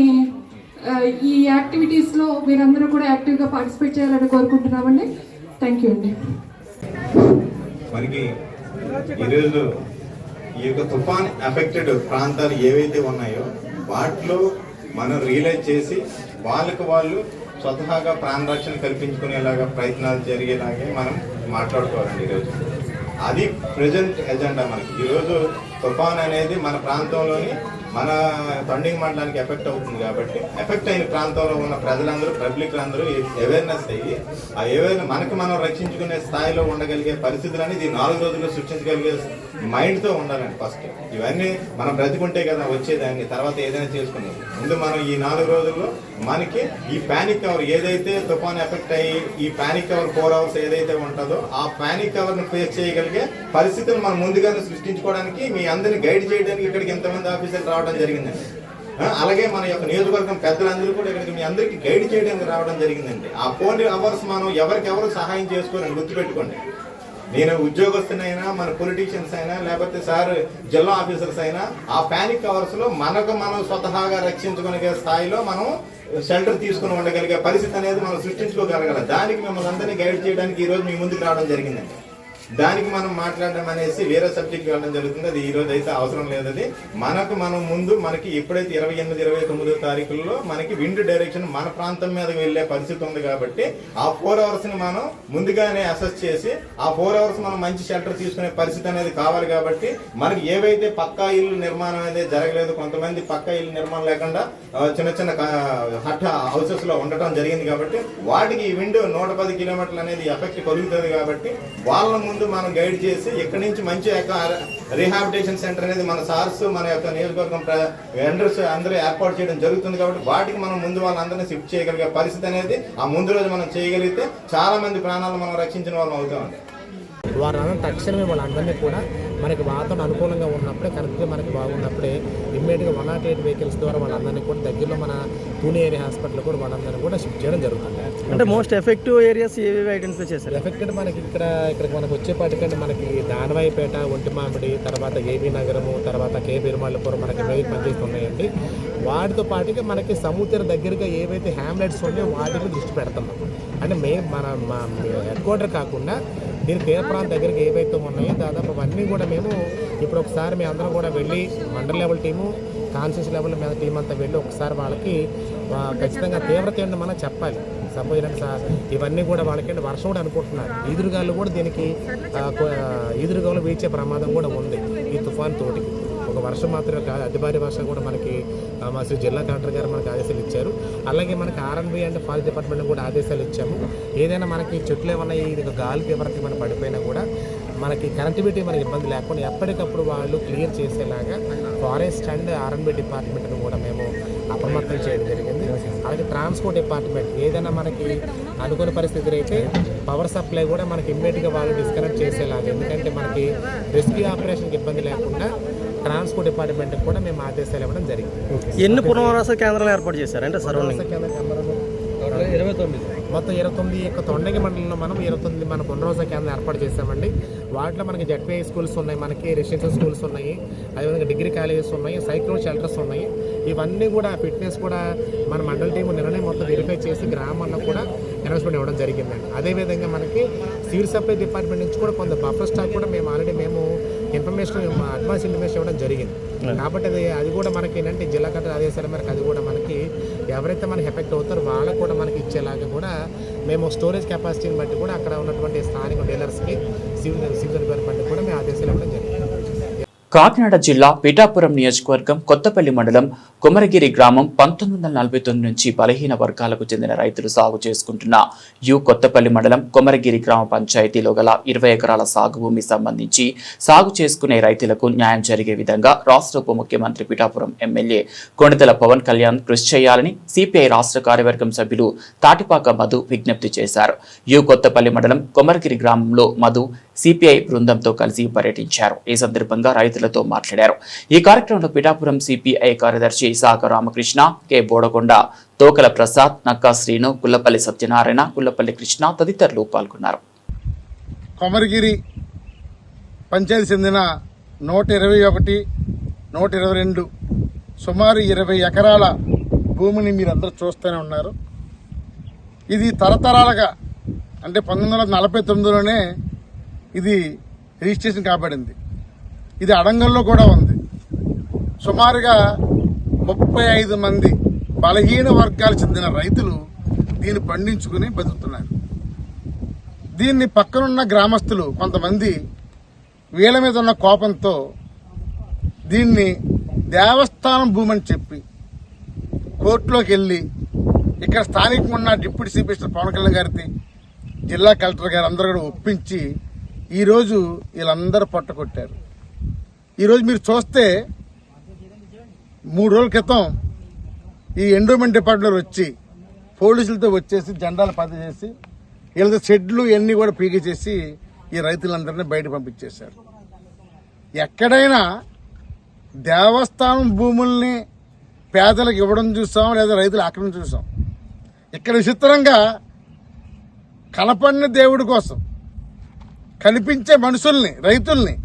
ఈ యాక్టివిటీస్లో మీరందరూ కూడా యాక్టివ్గా పార్టిసిపేట్ చేయాలని కోరుకుంటున్నామండి. థ్యాంక్ యూ అండి. మనకి ఈరోజు ఈ యొక్క తుఫాన్ ఎఫెక్టెడ్ ప్రాంతాలు ఏవైతే ఉన్నాయో వాటిలో మనం రియలైజ్ చేసి వాళ్ళకు వాళ్ళు స్వతహాగా ప్రాణ రక్షణ కల్పించుకునేలాగా ప్రయత్నాలు జరిగేలాగే మనం మాట్లాడుకోవాలండి ఈరోజు. అది ప్రజెంట్ ఎజెండా మనకి. ఈరోజు తుఫాన్ అనేది మన ప్రాంతంలోని మన తొండంగి మండలానికి ఎఫెక్ట్ అవుతుంది కాబట్టి ఎఫెక్ట్ అయిన ప్రాంతంలో ఉన్న ప్రజలందరూ పబ్లిక్ అందరూ అవేర్నెస్ అయ్యి ఆ అవేర్నెస్ మనకు మనం రక్షించుకునే స్థాయిలో ఉండగలిగే పరిస్థితులని ఇది 4 రోజుల్లో సృష్టించగలిగే మైండ్తో ఉండాలండి. ఫస్ట్ ఇవన్నీ మనం బ్రతికుంటే కదా వచ్చేదాన్ని, తర్వాత ఏదైనా చేసుకునేది. ముందు మనం ఈ 4 రోజుల్లో మనకి ఈ పానిక్ అవర్ ఏదైతే తుఫాన్ ఎఫెక్ట్ అయ్యి ఈ పానిక్ అవర్ 4 అవర్స్ ఏదైతే ఉంటుందో ఆ పానిక్ అవర్ని ఫేస్ చేయగలిగే పరిస్థితులు మనం ముందుగానే సృష్టించుకోవడానికి మీ అందరినీ గైడ్ చేయడానికి ఇక్కడికి ఎంతమంది ఆఫీసర్లు రావడం జరిగిందండి. అలాగే మన యొక్క నియోజకవర్గం పెద్దలందరూ కూడా ఇక్కడికి మీ అందరికీ గైడ్ చేయడానికి రావడం జరిగిందండి. ఆ 4 అవర్స్ మనం ఎవరికెవరు సహాయం చేసుకోవాలని గుర్తుపెట్టుకోండి. నేను ఉద్యోగస్తునైనా మన పొలిటీషియన్స్ అయినా లేకపోతే సార్ జిల్లా ఆఫీసర్స్ అయినా ఆ పానిక్ అవర్స్ లో మనకు మనం స్వతహాగా రక్షించుకునే స్థాయిలో మనం షెల్టర్ తీసుకుని ఉండగలిగే పరిస్థితి అనేది మనం సృష్టించుకోగలగాలి. దానికి మిమ్మల్ని అందరినీ గైడ్ చేయడానికి ఈ రోజు మీ ముందుకు రావడం జరిగిందండి. దానికి మనం మాట్లాడడం అనేసి వేరే సబ్జెక్ట్ వెళ్ళడం జరుగుతుంది. అది ఈ రోజు అయితే అవసరం లేదు. అది మనం ముందు మనకి ఎప్పుడైతే 28, 29 తారీఖుల్లో మనకి విండ్ డైరెక్షన్ మన ప్రాంతం మీద వెళ్లే పరిస్థితి ఉంది కాబట్టి ఆ 4 అవర్స్ ని మనం ముందుగానే అసెస్ చేసి ఆ 4 అవర్స్ మనం మంచి షెల్టర్ తీసుకునే పరిస్థితి అనేది కావాలి. కాబట్టి మనకి ఏవైతే పక్కా ఇల్లు నిర్మాణం అనేది జరగలేదు, కొంతమంది పక్కా ఇల్లు నిర్మాణం లేకుండా చిన్న హట్ హౌసెస్ లో ఉండటం జరిగింది. కాబట్టి వాటికి ఈ విండ్ 110 కిలోమీటర్లు అనేది ఎఫెక్ట్ కలుగుతుంది. కాబట్టి వాళ్ళ ముందు మనం గైడ్ చేసి ఇక్కడి నుంచి మంచి రీహాబిలిటేషన్ సెంటర్ అనేది మన సార్స్ మన యొక్క నియోజకవర్గం వెండర్స్ అందరూ ఏర్పాటు చేయడం జరుగుతుంది. కాబట్టి వాటికి మనం ముందు వాళ్ళందరినీ షిఫ్ట్ చేయగలిగే పరిస్థితి అనేది ఆ ముందు రోజు మనం చేయగలిగితే చాలా మంది ప్రాణాలు మనం రక్షించిన వాళ్ళం అవుతామండి. వారందరూ తక్షణమే వాళ్ళందరినీ కూడా మనకి వాతావరణం అనుకూలంగా ఉన్నప్పుడే కరెక్ట్గా మనకి బాగున్నప్పుడే ఇమ్మీడియట్గా 108 వెహికల్స్ ద్వారా వాళ్ళందరినీ కూడా దగ్గరలో మన పూణే ఏరియా హాస్పిటల్ కూడా వాళ్ళందరినీ కూడా షిఫ్ట్ చేయడం జరుగుతుంది. అంటే మోస్ట్ ఎఫెక్టివ్ ఏరియాస్ ఏవి ఐడెంటిఫై చేశారు? ఎఫెక్టెడ్ మనకి ఇక్కడికి మనకు వచ్చేపాటికంటే మనకి దానవాయిపేట, ఒంటిమామిడి, తర్వాత ఏబీ నగరము, తర్వాత కే బిరుమల్లపురం మనకి వెయ్యి పంచాయతీలు ఉన్నాయండి. వాటితో పాటుగా మనకి సముద్ర దగ్గరగా ఏవైతే హ్యామ్లెట్స్ ఉన్నాయో వాటికి దృష్టి పెడుతున్నాం. అంటే మన హెడ్ క్వార్టర్ కాకుండా దీని తీర ప్రాంతం దగ్గరికి ఏవైతే ఉన్నాయో దాదాపు అవన్నీ కూడా మేము ఇప్పుడు ఒకసారి మేము అందరం కూడా వెళ్ళి mandal level team, conscious level మీద టీం అంతా వెళ్ళి ఒకసారి వాళ్ళకి ఖచ్చితంగా తీవ్రత ఏంటో మనం చెప్పాలి. సపోజ్ ఇవన్నీ కూడా వాళ్ళకి వర్షం కూడా అనుకుంటున్నారు. ఈదురుగాలు కూడా దీనికి ఈదురుగాలు వీచే ప్రమాదం కూడా ఉంది ఈ తుఫాన్ తోటి. ఒక వర్షం మాత్రమే కాదు, అతి భారీ వర్షం కూడా మనకి మా శ్రీ జిల్లా కలెక్టర్ గారు మనకి ఆదేశాలు ఇచ్చారు. అలాగే మనకి R&B అండ్ ఫారెస్ట్ డిపార్ట్మెంట్ కూడా ఆదేశాలు ఇచ్చాము. ఏదైనా మనకి చెట్లు ఏమన్నా ఇది గాలికి ఎవరికి మనం పడిపోయినా కూడా మనకి కనెక్టివిటీ మనకి ఇబ్బంది లేకుండా ఎప్పటికప్పుడు వాళ్ళు క్లియర్ చేసేలాగా ఫారెస్ట్ అండ్ R&B డిపార్ట్మెంట్ను కూడా మేము అప్రమత్తం చేయడం జరిగింది. అలాగే ట్రాన్స్పోర్ట్ డిపార్ట్మెంట్ ఏదైనా మనకి అనుకునే పరిస్థితులు అయితే పవర్ సప్లై కూడా మనకి ఇమ్మీడియట్గా వాళ్ళు డిస్కనెక్ట్ చేసేలాగా, ఎందుకంటే మనకి రెస్క్యూ ఆపరేషన్కి ఇబ్బంది లేకుండా ట్రాన్స్పోర్ట్ డిపార్ట్మెంట్కి కూడా మేము ఆదేశాలు ఇవ్వడం జరిగింది. ఎన్ని పునరావాస కేంద్రాలు ఏర్పాటు చేశారు అంటే సరౌండింగ్? 29 మొత్తం 29 యొక్క తొండగి మండలంలో మనం 29 మన పునరావాస కేంద్రం ఏర్పాటు చేశామండి. వాటిలో మనకి జడ్పీఐ స్కూల్స్ ఉన్నాయి, మనకి రెసిడెన్షియల్ స్కూల్స్ ఉన్నాయి, అదేవిధంగా డిగ్రీ కాలేజెస్ ఉన్నాయి, సైక్లోన్ షెల్టర్స్ ఉన్నాయి. ఇవన్నీ కూడా ఫిట్నెస్ కూడా మన మండల టీము నిన్ననే మొత్తం వెరిఫై చేసి గ్రామాల్లో కూడా అనౌన్స్మెంట్ ఇవ్వడం జరిగిందండి. అదేవిధంగా మనకి సివిల్ సప్లై డిపార్ట్మెంట్ నుంచి కూడా కొంత బఫర్ స్టాక్ కూడా మేము ఆల్రెడీ ఇన్ఫర్మేషన్ అడ్వాన్స్ ఇన్ఫర్మేషన్ ఇవ్వడం జరిగింది. కాబట్టి అది కూడా మనకి ఏంటంటే జిల్లా కలెక్టర్ ఆదేశాల మేరకు అది కూడా మనకి ఎవరైతే మనకి ఎఫెక్ట్ అవుతారో వాళ్ళకు కూడా మనకి ఇచ్చేలాగా కూడా మేము స్టోరేజ్ కెపాసిటీని బట్టి కూడా అక్కడ ఉన్నటువంటి స్థానిక డీలర్స్కి సివిల్ డిపార్ట్మెంట్ కూడా మేము ఆదేశాలు ఇవ్వడం జరిగింది. కాకినాడ జిల్లా పిఠాపురం నియోజకవర్గం కొత్తపల్లి మండలం కొమరగిరి గ్రామం 1949 నుంచి బలహీన వర్గాలకు చెందిన రైతులు సాగు చేసుకుంటున్న కొత్తపల్లి మండలం కొమరగిరి గ్రామ పంచాయతీలో గల 20 ఎకరాల సాగు భూమి సంబంధించి సాగు చేసుకునే రైతులకు న్యాయం జరిగే విధంగా రాష్ట్ర ఉప ముఖ్యమంత్రి పిఠాపురం ఎమ్మెల్యే కొణిదెల పవన్ కళ్యాణ్ కృషి చేయాలని సిపిఐ రాష్ట్ర కార్యవర్గం సభ్యులు తాటిపాక మధు విజ్ఞప్తి చేశారు. కొత్తపల్లి మండలం కొమరగిరి గ్రామంలో మధు సిపిఐ బృందంతో కలిసి పర్యటించారు. ఈ సందర్భంగా రైతులతో మాట్లాడారు. ఈ కార్యక్రమంలో పిఠాపురం సిపిఐ కార్యదర్శి సాక రామకృష్ణ, కె బోడకొండ, తోకల ప్రసాద్, నక్కా శ్రీను, కుల్లపల్లి సత్యనారాయణ, కుల్లపల్లి కృష్ణ తదితరులు పాల్గొన్నారు. కొమరగిరి పంచాయతీ చెందిన 121, 122 సుమారు 20 ఎకరాల భూమిని మీరందరూ చూస్తూనే ఉన్నారు. ఇది తరతరాలుగా అంటే 1949లోనే ఇది రిజిస్ట్రేషన్ కాబడింది. ఇది అడంగల్లో కూడా ఉంది. సుమారుగా 35 మంది బలహీన వర్గాలకు చెందిన రైతులు దీన్ని పండించుకుని బతుకుతున్నారు. దీన్ని పక్కనున్న గ్రామస్తులు కొంతమంది వీళ్ళ మీద ఉన్న కోపంతో దీన్ని దేవస్థానం భూమి అని చెప్పి కోర్టులోకి వెళ్లి ఇక్కడ స్థానికంగా ఉన్న deputy chief minister Pavan Kalyan గారికి, జిల్లా కలెక్టర్ గారు అందరూ కూడా ఒప్పించి ఈరోజు వీళ్ళందరూ పట్టుకొట్టారు. ఈరోజు మీరు చూస్తే 3 రోజుల క్రితం ఈ ఎండోమెంట్ డిపార్ట్మెంట్ వచ్చి పోలీసులతో వచ్చేసి జెండాలు పది చేసి వీళ్ళ షెడ్లు ఇవన్నీ కూడా పీకేసేసి ఈ రైతులందరినీ బయట పంపించేశారు. ఎక్కడైనా దేవస్థానం భూముల్ని పేదలకు ఇవ్వడం చూసాం, లేదా రైతులు ఆక్రమణ చూసాం. ఇక్కడ విచిత్రంగా కనపడిన దేవుడి కోసం కనిపించే మనుషుల్ని, రైతుల్ని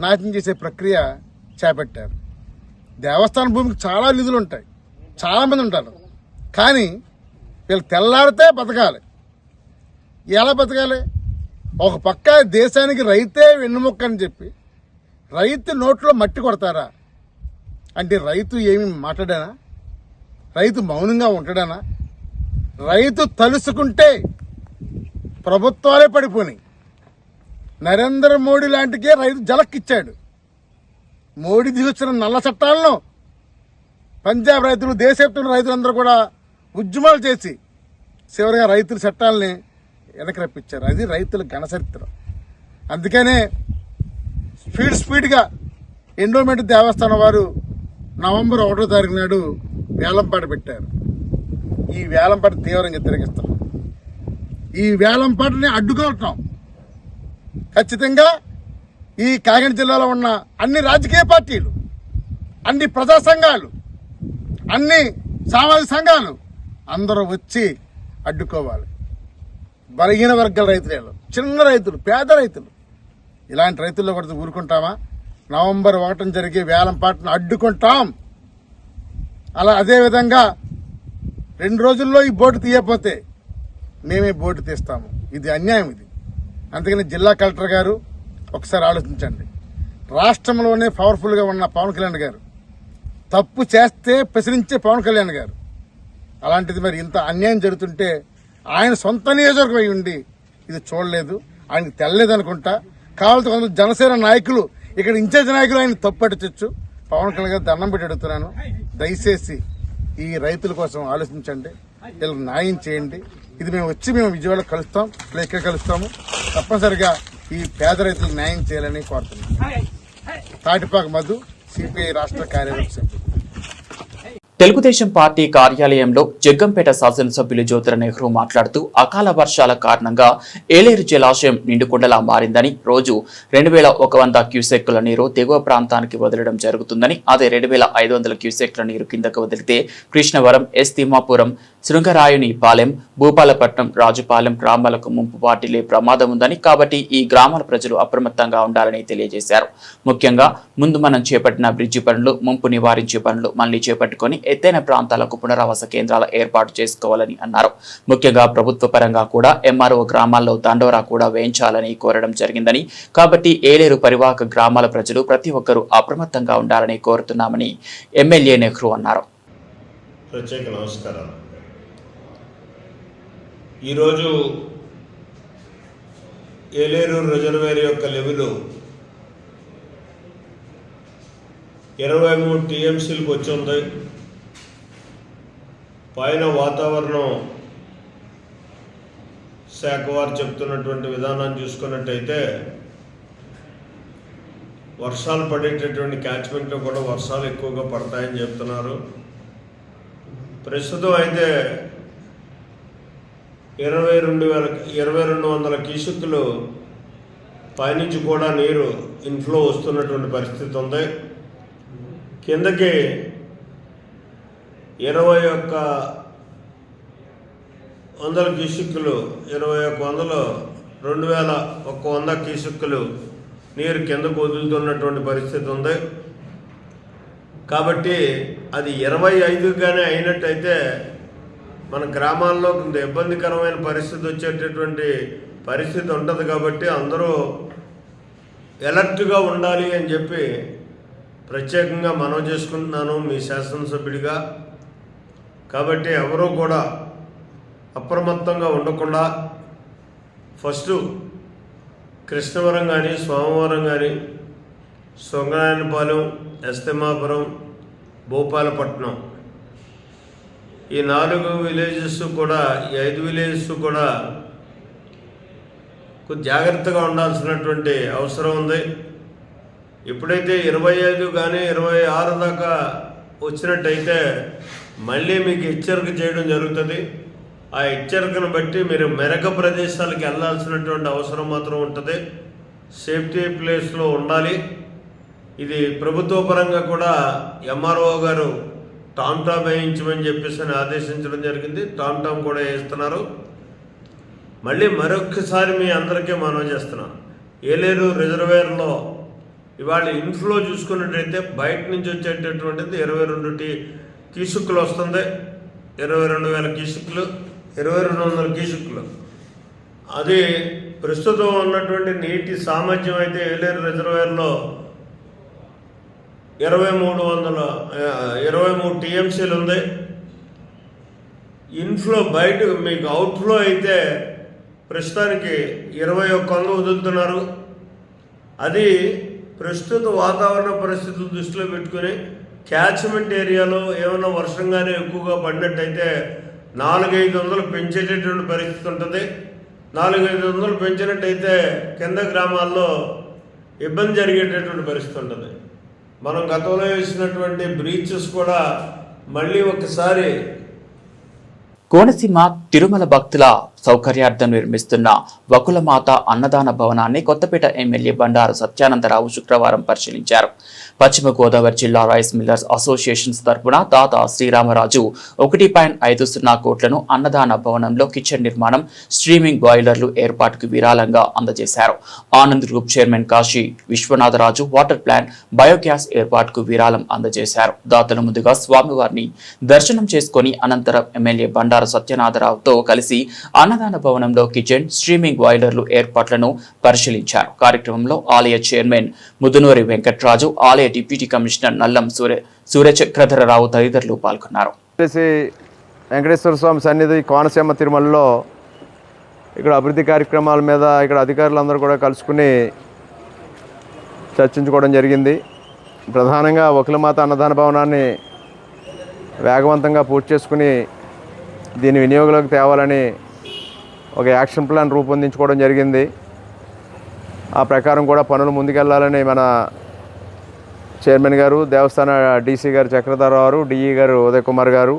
నాశనం చేసే ప్రక్రియ చేపట్టారు. దేవస్థానం భూమికి చాలా నిధులు ఉంటాయి, చాలా మంది ఉంటారు. కానీ వీళ్ళు తెల్లారితే బతకాలి. ఎలా బతకాలి? ఒక పక్క దేశానికి రైతే వెన్నుముక్క అని చెప్పి రైతు నోట్లో మట్టి కొడతారా? అంటే రైతు ఏమి మాట్లాడానా? రైతు మౌనంగా ఉంటాడానా? రైతు తలుసుకుంటే ప్రభుత్వాలే పడిపోయినాయి. నరేంద్ర మోడీ లాంటికే రైతు జలక్కిచ్చాడు. మోడీ తీసుకొచ్చిన నల్ల చట్టాలను పంజాబ్ రైతులు, దేశవ్యాప్తంగా రైతులందరూ కూడా ఉద్యమాలు చేసి చివరిగా రైతుల చట్టాలని వెనక్కి రప్పించారు. అది రైతుల ఘనచరిత్ర. అందుకనే స్పీడ్గా ఎండోమెంట్ దేవస్థానం వారు నవంబర్ 1వ తారీఖు నాడు వేలంపాట పెట్టారు. ఈ వేలంపాట తీవ్రంగా వ్యతిరేకిస్తున్నాం. ఈ వేలంపాటని అడ్డుకోవటం ఖచ్చితంగా ఈ కాకినాడ జిల్లాలో ఉన్న అన్ని రాజకీయ పార్టీలు, అన్ని ప్రజా సంఘాలు, అన్ని సామాజిక సంఘాలు అందరూ వచ్చి అడ్డుకోవాలి. బలహీన వర్గాల రైతులు, చిన్న రైతులు, పేద రైతులు, ఇలాంటి రైతుల్లో కూడా ఊరుకుంటామా? నవంబర్ 1న జరిగే వేలంపాటను అడ్డుకుంటాం. అదేవిధంగా 2 రోజుల్లో ఈ బోర్డు తీయకపోతే మేమే బోర్డు తీస్తాము. ఇది అన్యాయం. ఇది అందుకని జిల్లా కలెక్టర్ గారు ఒకసారి ఆలోచించండి. రాష్ట్రంలోనే పవర్ఫుల్గా ఉన్న పవన్ కళ్యాణ్ గారు తప్పు చేస్తే ప్రశ్నించే పవన్ కళ్యాణ్ గారు, అలాంటిది మరి ఇంత అన్యాయం జరుగుతుంటే ఆయన సొంత నియోజకవర్గం అయి ఉండి ఇది చూడలేదు, ఆయనకి తెల్లలేదు అనుకుంటా. కావాలంటే కొంతమంది జనసేన నాయకులు ఇక్కడ ఇన్ఛార్జ్ నాయకులు ఆయన తప్పట్టచ్చు. పవన్ కళ్యాణ్ గారు దండం పెట్టి అడుగుతున్నాను, దయచేసి ఈ రైతుల కోసం ఆలోచించండి, వీళ్ళకి న్యాయం చేయండి. ఇది మేము విజయవాడలో కలుస్తాం, ఇక్కడ కలుస్తాము. తప్పనిసరిగా ఈ పేద రైతులకు న్యాయం చేయాలని కోరుతున్నాం. తాటిపాక మధు, సిపిఐ రాష్ట్ర కార్యదర్శి. తెలుగుదేశం పార్టీ కార్యాలయంలో జగ్గంపేట శాసనసభ్యులు జ్యోతిర నెహ్రూ మాట్లాడుతూ అకాల వర్షాల కారణంగా ఏలేరు జలాశయం నిండుకుండలా మారిందని, రోజు 2100 క్యూసెక్కుల నీరు దిగువ ప్రాంతానికి వదలడం జరుగుతుందని, అదే 2500 క్యూసెక్కుల నీరు కిందకు వదిలితే కృష్ణవరం, ఎస్ తిమ్మాపురం, శృంగరాయుని పాలెం, భూపాలపట్నం, రాజుపాలెం గ్రామాలకు ముంపు వాటిల్లే ప్రమాదం ఉందని, కాబట్టి ఈ గ్రామాల ప్రజలు అప్రమత్తంగా ఉండాలని తెలియజేశారు. ముఖ్యంగా ముందు మనం చేపట్టిన బ్రిడ్జి పనులు, ముంపు నివారించే పనులు మళ్లీ చేపట్టుకుని ఎత్తైన ప్రాంతాలకు పునరావాస కేంద్రాల ఏర్పాటు చేసుకోవాలని అన్నారు. ముఖ్యంగా ప్రభుత్వ పరంగా కూడా ఎంఆర్ఓ గ్రామాల్లో దండోరా కూడా వేయించాలని కోరడం జరిగిందని, కాబట్టి ఏలేరు పరివాహక గ్రామాల ప్రజలు ప్రతి ఒక్కరూ అప్రమత్తంగా ఉండాలని కోరుతున్నామని ఎమ్మెల్యే నెహ్రూ అన్నారు. ప్రత్యేక నమస్కారం. ఈరోజు ఏలేరు రిజర్వేర్ యొక్క లెవెల్ 23 టీఎంసీలకు వచ్చింది. పైన వాతావరణం శాఖ వారు చెప్తున్నటువంటి విధానాన్ని చూసుకున్నట్టయితే వర్షాలు పడేటటువంటి క్యాచ్మెంట్లో కూడా వర్షాలు ఎక్కువగా పడతాయని చెప్తున్నారు. ప్రస్తుతం అయితే 2200 క్యూసెక్కులు పైనుంచి కూడా నీరు ఇన్ఫ్లో వస్తున్నటువంటి పరిస్థితి ఉంది. కిందకి 2100 క్యూసెక్కులు 2100 క్యూసెక్కులు నీరు కిందకు వదులుతున్నటువంటి పరిస్థితి ఉంది. కాబట్టి అది 25గానే అయినట్టయితే మన గ్రామాల్లో కొంత ఇబ్బందికరమైన పరిస్థితి వచ్చేటటువంటి పరిస్థితి ఉంటుంది. కాబట్టి అందరూ అలర్ట్గా ఉండాలి అని చెప్పి ప్రత్యేకంగా మనవి చేసుకుంటున్నాను మీ శాసనసభ్యుడిగా. కాబట్టి ఎవరూ కూడా అప్రమత్తంగా ఉండకుండా ఫస్ట్ కృష్ణవరం కానీ, సోమవారం కానీ, శృంగరాయనపాలెం, ఎస్ తిమ్మాపురం, భూపాలపట్నం ఈ 4 విలేజెస్ కూడా, ఈ 5 విలేజెస్ కూడా కొంచెం జాగ్రత్తగా ఉండాల్సినటువంటి అవసరం ఉంది. ఎప్పుడైతే 25 కానీ 26 దాకా వచ్చినట్టయితే మళ్ళీ మీకు హెచ్చరిక చేయడం జరుగుతుంది. ఆ హెచ్చరికను బట్టి మీరు మెరక ప్రదేశాలకు వెళ్ళాల్సినటువంటి అవసరం మాత్రం ఉంటుంది. సేఫ్టీ ప్లేస్లో ఉండాలి. ఇది ప్రభుత్వ పరంగా కూడా ఎంఆర్ఓ గారు టామ్ వేయించమని చెప్పేసి ఆదేశించడం జరిగింది. టామ్ కూడా వేస్తున్నారు. మళ్ళీ మరొకసారి మీ అందరికీ మనవి చేస్తున్నాం, ఏలేరు రిజర్వేర్లో ఇవాళ ఇన్ఫ్లో చూసుకున్నట్టయితే బయట నుంచి వచ్చేటటువంటిది 22 క్యూసెక్కులు వస్తుంది. 22,000 క్యూసెక్కులు, 2200 క్యూసెక్కులు. అది ప్రస్తుతం ఉన్నటువంటి నీటి సామర్థ్యం అయితే ఏలేరు రిజర్వేర్లో 23 టీఎంసీలు ఉంది. ఇన్ఫ్లో బయట మీకు అవుట్ఫ్లో అయితే ప్రస్తుతానికి 2100 వదులుతున్నారు. అది ప్రస్తుత వాతావరణ పరిస్థితులు దృష్టిలో పెట్టుకుని క్యాచ్మెంట్ ఏరియాలో ఏమైనా వర్షంగానే ఎక్కువగా పడినట్టయితే 400-500 పెంచేటటువంటి పరిస్థితి ఉంటుంది. 400-500 పెంచినట్టయితే కింద గ్రామాల్లో ఇబ్బంది జరిగేటటువంటి పరిస్థితి ఉంటుంది. మనం గతంలో వేసినటువంటి బ్రీచెస్ కూడా మళ్ళీ ఒకసారి కోనసీమ తిరుమల భక్తుల సౌకర్యార్థం నిర్మిస్తున్న వకులమాత అన్నదాన భవనాన్ని కొత్తపేట ఎమ్మెల్యే బండారు సత్యానందరావు శుక్రవారం పరిశీలించారు. పశ్చిమ గోదావరి జిల్లా రైస్ మిల్లర్స్ అసోసియేషన్స్ తరపున దాత శ్రీరామరాజు 1.50 కోట్లను అన్నదాన భవనంలో కిచెన్ నిర్మాణం, స్ట్రీమింగ్ బాయిలర్లు ఏర్పాటుకు విరాళంగా అందజేశారు. Anand group chairman Kashi Viswanatharaju water plant, biogas ఏర్పాటుకు విరాళం అందజేశారు. దాతలు ముందుగా స్వామివారిని దర్శనం చేసుకుని అనంతరం ఎమ్మెల్యే బండారు సత్యనాథరావుతో కలిసి అన్నదాన భవనంలో కిచెన్, స్ట్రీమింగ్ బాయిలర్లు ఏర్పాట్లను పరిశీలించారు. కార్యక్రమంలో ఆలయ చైర్మన్ ముదునూరి వెంకట్రాజు, ఆలయ డిప్యూటీ కమిషనర్ నల్లం సూర్యచక్రధరరావు తదితరులు పాల్గొన్నారు. వెంకటేశ్వర స్వామి సన్నిధి కోనసీమ తిరుమలలో ఇక్కడ అభివృద్ధి కార్యక్రమాల మీద ఇక్కడ అధికారులందరూ కూడా కలుసుకుని చర్చించుకోవడం జరిగింది. ప్రధానంగా వకులమాత అన్నదాన భవనాన్ని వేగవంతంగా పూర్తి చేసుకుని దీని వినియోగంలోకి తేవాలని ఒక యాక్షన్ ప్లాన్ రూపొందించుకోవడం జరిగింది. ఆ ప్రకారం కూడా పనులు ముందుకెళ్లాలని మన చైర్మన్ గారు, దేవస్థాన డీసీ గారు చక్రధరరావు గారు, డిఈ గారు ఉదయ్ కుమార్ గారు,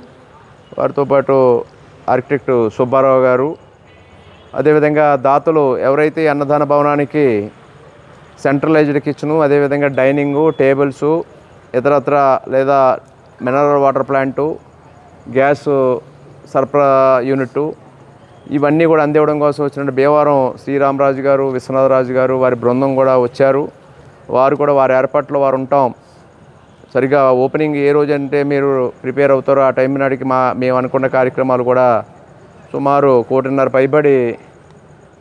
వారితో పాటు ఆర్కిటెక్ట్ సుబ్బారావు గారు, అదేవిధంగా దాతలు ఎవరైతే అన్నదాన భవనానికి సెంట్రలైజ్డ్ కిచెను, అదేవిధంగా డైనింగు, టేబుల్సు, ఇతరత్ర లేదా మినరల్ వాటర్ ప్లాంటు, గ్యాస్ సరఫరా యూనిట్ ఇవన్నీ కూడా అందివ్వడం కోసం వచ్చిన భీమవరం శ్రీరామరాజు గారు, విశ్వనాథరాజు గారు వారి బృందం కూడా వచ్చారు. వారు కూడా వారి ఏర్పాట్లో వారు ఉంటాం. సరిగా ఓపెనింగ్ ఏ రోజు అంటే మీరు ప్రిపేర్ అవుతారో ఆ టైం నాటికి మేము అనుకున్న కార్యక్రమాలు కూడా సుమారు 1.5 కోటి పైబడి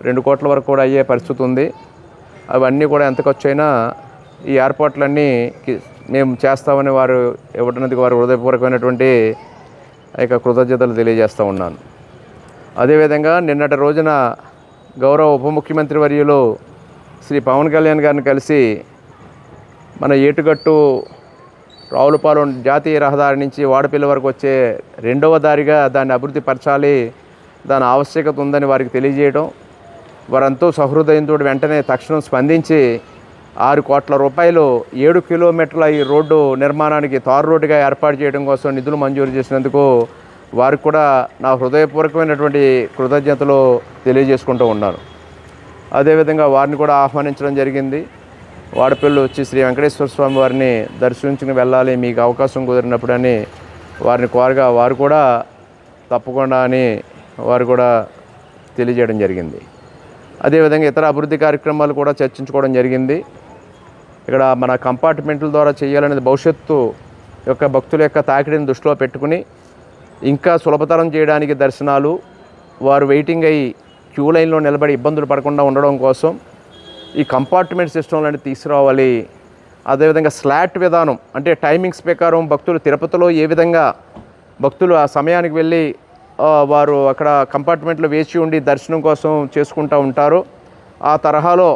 2 కోట్ల వరకు కూడా అయ్యే పరిస్థితి ఉంది. అవన్నీ కూడా ఎంత ఖర్చు అయినా ఈ ఏర్పాట్లన్నీ మేము చేస్తామని వారు ఇవ్వడానికి వారు హృదయపూర్వకమైనటువంటి కృతజ్ఞతలు తెలియజేస్తూ ఉన్నాను. అదేవిధంగా నిన్నటి రోజున గౌరవ ఉప ముఖ్యమంత్రి వర్యులు శ్రీ పవన్ కళ్యాణ్ గారిని కలిసి మన ఏటుగట్టు రావులపాలెం జాతీయ రహదారి నుంచి వాడపల్లి వరకు వచ్చే 2వ దారిగా దాన్ని అభివృద్ధి పరచాలి, దాని ఆవశ్యకత ఉందని వారికి తెలియజేయడం, వారంతో సహృదయంతో వెంటనే తక్షణం స్పందించి 6 కోట్ల రూపాయలు 7 కిలోమీటర్ల ఈ రోడ్డు నిర్మాణానికి తారు రోడ్డుగా ఏర్పాటు చేయడం కోసం నిధులు మంజూరు చేసినందుకు వారికి కూడా నా హృదయపూర్వకమైనటువంటి కృతజ్ఞతలు తెలియజేసుకుంటూ ఉన్నాను. అదేవిధంగా వారిని కూడా ఆహ్వానించడం జరిగింది. వాడపల్లి వచ్చి శ్రీ వెంకటేశ్వర స్వామి వారిని దర్శించుకుని వెళ్ళాలి మీకు అవకాశం కుదిరినప్పుడు అని వారిని కోరగా వారు కూడా తప్పకుండా అని వారు కూడా తెలియజేయడం జరిగింది. అదేవిధంగా ఇతర అభివృద్ధి కార్యక్రమాలు కూడా చర్చించుకోవడం జరిగింది. ఇక్కడ మన కంపార్ట్మెంట్ల ద్వారా చేయాలనేది భవిష్యత్తు యొక్క భక్తుల యొక్క తాకిడిని దృష్టిలో పెట్టుకుని ఇంకా సులభతరం చేయడానికి దర్శనాలు వారు వెయిటింగ్ అయ్యి క్యూ లైన్లో నిలబడి ఇబ్బందులు పడకుండా ఉండడం కోసం ఈ కంపార్ట్మెంట్ సిస్టంలను తీసుకురావాలి. అదేవిధంగా స్లాట్ విధానం అంటే టైమింగ్స్ ప్రకారం భక్తులు తిరుపతిలో ఏ విధంగా భక్తులు ఆ సమయానికి వెళ్ళి వారు అక్కడ కంపార్ట్మెంట్లో వేచి ఉండి దర్శనం కోసం చేసుకుంటూ ఉంటారు, ఆ తరహాలో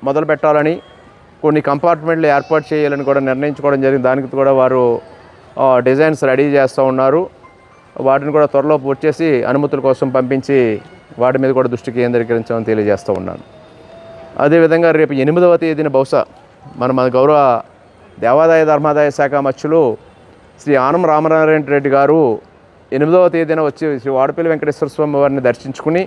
మొదలు పెట్టాలని కొన్ని కంపార్ట్మెంట్లు ఏర్పాటు చేయాలని కూడా నిర్ణయించుకోవడం జరిగింది. దానికి కూడా వారు డిజైన్స్ రెడీ చేస్తూ ఉన్నారు. వాటిని కూడా త్వరలో పూర్తి చేసి అనుమతుల కోసం పంపించి వాటి మీద కూడా దృష్టి కేంద్రీకరించామని తెలియజేస్తూ ఉన్నాను. అదేవిధంగా రేపు 8వ తేదీన బహుశా మన గౌరవ దేవాదాయ ధర్మాదాయ శాఖ మధ్యులు శ్రీ ఆనం రామనారాయణ రెడ్డి గారు 8వ తేదీన వచ్చి శ్రీ వాడపల్లి వెంకటేశ్వర స్వామి వారిని దర్శించుకుని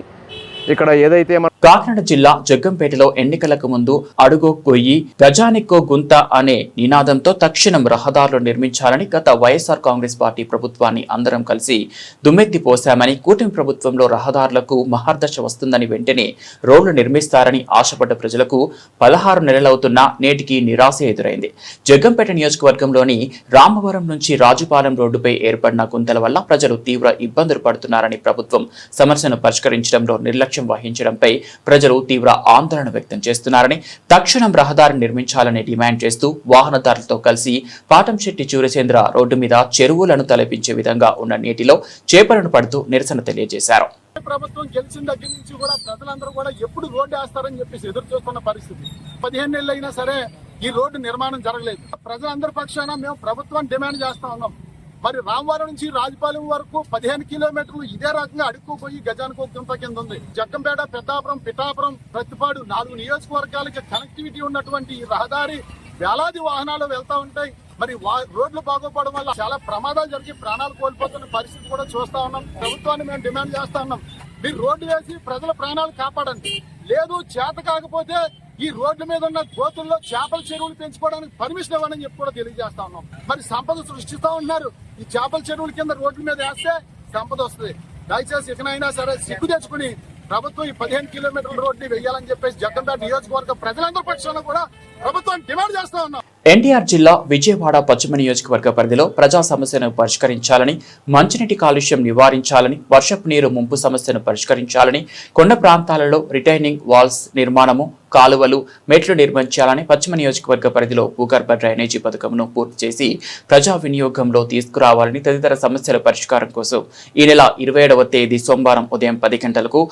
ఇక్కడ ఏదైతే కాకినాడ జిల్లా జగ్గంపేటలో ఎన్నికలకు ముందు అడుగో కొయ్యి గజానిక్కో గుంత అనే నినాదంతో తక్షణం రహదారులు నిర్మించాలని గత వైఎస్ఆర్ కాంగ్రెస్ పార్టీ ప్రభుత్వాన్ని అందరం కలిసి దుమ్మెత్తి పోశామని, కూటమి ప్రభుత్వంలో రహదారులకు మహర్దశ వస్తుందని వెంటనే రోడ్లు నిర్మిస్తారని ఆశపడ్డ ప్రజలకు 16 నెలలవుతున్నా నేటికి నిరాశ ఎదురైంది. జగ్గంపేట నియోజకవర్గంలోని రామవరం నుంచి రాజుపాలెం రోడ్డుపై ఏర్పడిన గుంతల వల్ల ప్రజలు తీవ్ర ఇబ్బందులు పడుతున్నారని ప్రభుత్వం సమస్యను పరిష్కరించడంలో నిర్లక్ష్యం వహించడంపై ప్రజలు తీవ్ర ఆందోళన వ్యక్తం చేస్తున్నారని, తక్షణం రహదారిని నిర్మించాలని డిమాండ్ చేస్తూ వాహనదారులతో కలిసి పాటంశెట్టి సూర్యచంద్ర రోడ్డు మీద చెరువులను తలపించే విధంగా ఉన్న నీటిలో చేపలను పడుతూ నిరసన తెలియజేశారు. ప్రభుత్వం గెలిచిన దగ్గర నుంచి కూడా ప్రజలందరూ కూడా ఎప్పుడు రోడ్డు వేస్తారని చెప్పేసి ఎదురు చూస్తున్న పరిస్థితి. 15 నెలలు అయినా సరే ఈ రోడ్డు నిర్మాణం జరగలేదు. ప్రజలందరి పక్షాన మేము ప్రభుత్వాన్ని డిమాండ్ చేస్తా ఉన్నాం. మరి రామవరం నుంచి రాజుపాలెం వరకు 15 కిలోమీటర్లు ఇదే రకంగా అడుక్కుపోయి గజానికి గుంత కింద ఉంది. జగ్గంపేట, పెద్దాపురం, పిఠాపురం, ప్రతిపాడు 4 నియోజకవర్గాలకి కనెక్టివిటీ ఉన్నటువంటి ఈ రహదారి వేలాది వాహనాలు వెళ్తా ఉంటాయి. మరి రోడ్లు బాగోపోవడం వల్ల చాలా ప్రమాదాలు జరిగి ప్రాణాలు కోల్పోతున్న పరిస్థితి కూడా చూస్తా ఉన్నాం. ప్రభుత్వాన్ని మేము డిమాండ్ చేస్తా ఉన్నాం, మీరు రోడ్డు వేసి ప్రజల ప్రాణాలు కాపాడండి. లేదు చేత కాకపోతే ఈ రోడ్ల మీద ఉన్న గోతుల్లో చేపల చెరువులు పెంచుకోవడానికి పర్మిషన్ ఇవ్వని చెప్పి కూడా తెలియజేస్తా ఉన్నాం. మరి సంపద సృష్టిస్తా ఉన్నారు. ఈ చేపల చెరువుల కింద రోడ్ల మీద వేస్తే సంపద వస్తుంది. దయచేసి ఇకనైనా సరే సిగ్గు తెచ్చుకుని ప్రభుత్వం ఈ 15 కిలోమీటర్ల రోడ్ని వేయాలని చెప్పేసి జగ్గంపేట నియోజకవర్గ ప్రజలందరి పక్షాన కూడా ప్రభుత్వాన్ని డిమాండ్ చేస్తా ఉన్నాం. ఎన్టీఆర్ జిల్లా విజయవాడ పశ్చిమ నియోజకవర్గ పరిధిలో ప్రజా సమస్యను పరిష్కరించాలని, మంచినీటి కాలుష్యం నివారించాలని, వర్షపు నీరు ముంపు సమస్యను పరిష్కరించాలని, కొండ ప్రాంతాలలో రిటైనింగ్ వాల్స్ నిర్మాణము, కాలువలు, మెట్లు నిర్మించాలని, పశ్చిమ నియోజకవర్గ పరిధిలో భూగర్భ డ్రైనేజీ పథకంను పూర్తి చేసి ప్రజా వినియోగంలో తీసుకురావాలని తదితర సమస్యల పరిష్కారం కోసం ఈ నెల 27వ తేదీ సోమవారం ఉదయం 10 గంటలకు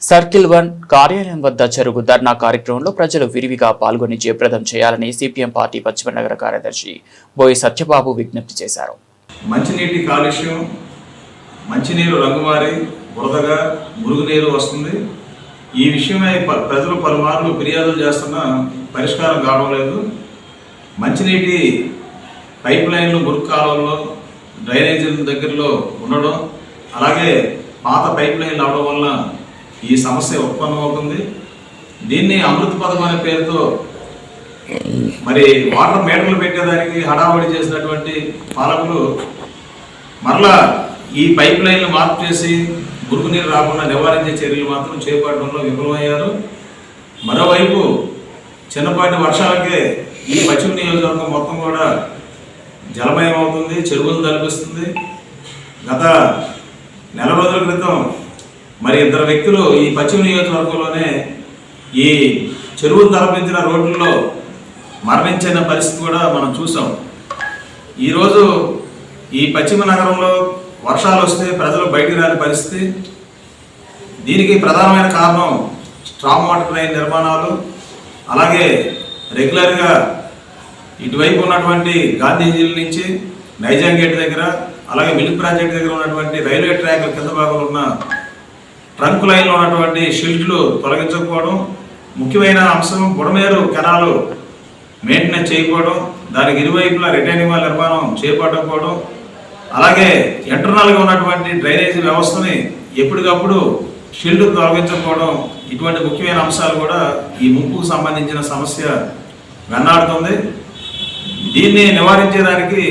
సర్కిల్ 1 కార్యాలయం వద్ద జరుగు ధర్నా కార్యక్రమంలో ప్రజలు విరివిగా పాల్గొని జయప్రదం చేయాలని సిపిఎం పార్టీ పశ్చిమ నగర కార్యదర్శి బోయి సత్యబాబు విజ్ఞప్తి చేశారు. మంచినీటి కాలుష్యం, మంచినీరు రంగుమారి బురదగా మురుగునీరు వస్తుంది. ఈ విషయమై ప్రజలు పలుమార్లు ఫిర్యాదులు చేస్తున్నా పరిష్కారం కావడం లేదు. మంచినీటి పైప్ లైన్లు మురుగు కాలువల్లో డ్రైనేజీల దగ్గరలో ఉండడం, అలాగే పాత పైప్ లైన్లు అవడం వల్ల ఈ సమస్య ఉత్పన్నమవుతుంది. దీన్ని అమృత పథకం అనే పేరుతో మరి వాటర్ మీటర్లు పెట్టేదానికి హడావుడి చేసినటువంటి పాలకులు మరలా ఈ పైప్ లైన్లు మార్పు చేసి మురుగునీరు రాకుండా నివారించే చర్యలు మాత్రం చేపట్టడంలో విఫలమయ్యారు. మరోవైపు చిన్నపాటి వర్షాలకే ఈ పశ్చిమ నియోజకవర్గం మొత్తం కూడా జలమయం అవుతుంది, చెరువులు తలపిస్తుంది. గత నెల రోజుల క్రితం మరి 2 వ్యక్తులు ఈ పశ్చిమ నియోజకవర్గంలోనే ఈ చెరువులు తలపించిన రోడ్లలో మరణించిన పరిస్థితి కూడా మనం చూసాం. ఈరోజు ఈ పశ్చిమ నగరంలో వర్షాలు వస్తే ప్రజలు బయటికి రాని పరిస్థితి. దీనికి ప్రధానమైన కారణం స్ట్రాంగ్ వాటర్ డ్రైన్ నిర్మాణాలు, అలాగే రెగ్యులర్గా ఇటువైపు ఉన్నటువంటి గాంధీజీల నుంచి నైజాం గేట్ దగ్గర, అలాగే మిల్క్ ప్రాజెక్ట్ దగ్గర ఉన్నటువంటి రైల్వే ట్రాక్ల కింద భాగంలో ఉన్న ట్రంక్ లైన్లో ఉన్నటువంటి షిల్ట్లు తొలగించకపోవడం, ముఖ్యమైన అంశం బుడమేరు కెనాలు మెయింటెనెన్స్ చేయకపోవడం, దానికి ఇరువైపులా రిటైనింగ్ వాల్ నిర్మాణం చేపట్టకపోవడం, అలాగే ఇంటర్నల్గా ఉన్నటువంటి డ్రైనేజీ వ్యవస్థని ఎప్పటికప్పుడు షిల్డ్ తొలగించకపోవడం, ఇటువంటి ముఖ్యమైన అంశాలు కూడా ఈ ముంపుకు సంబంధించిన సమస్య వెన్నాడుతుంది. దీన్ని నివారించేదానికి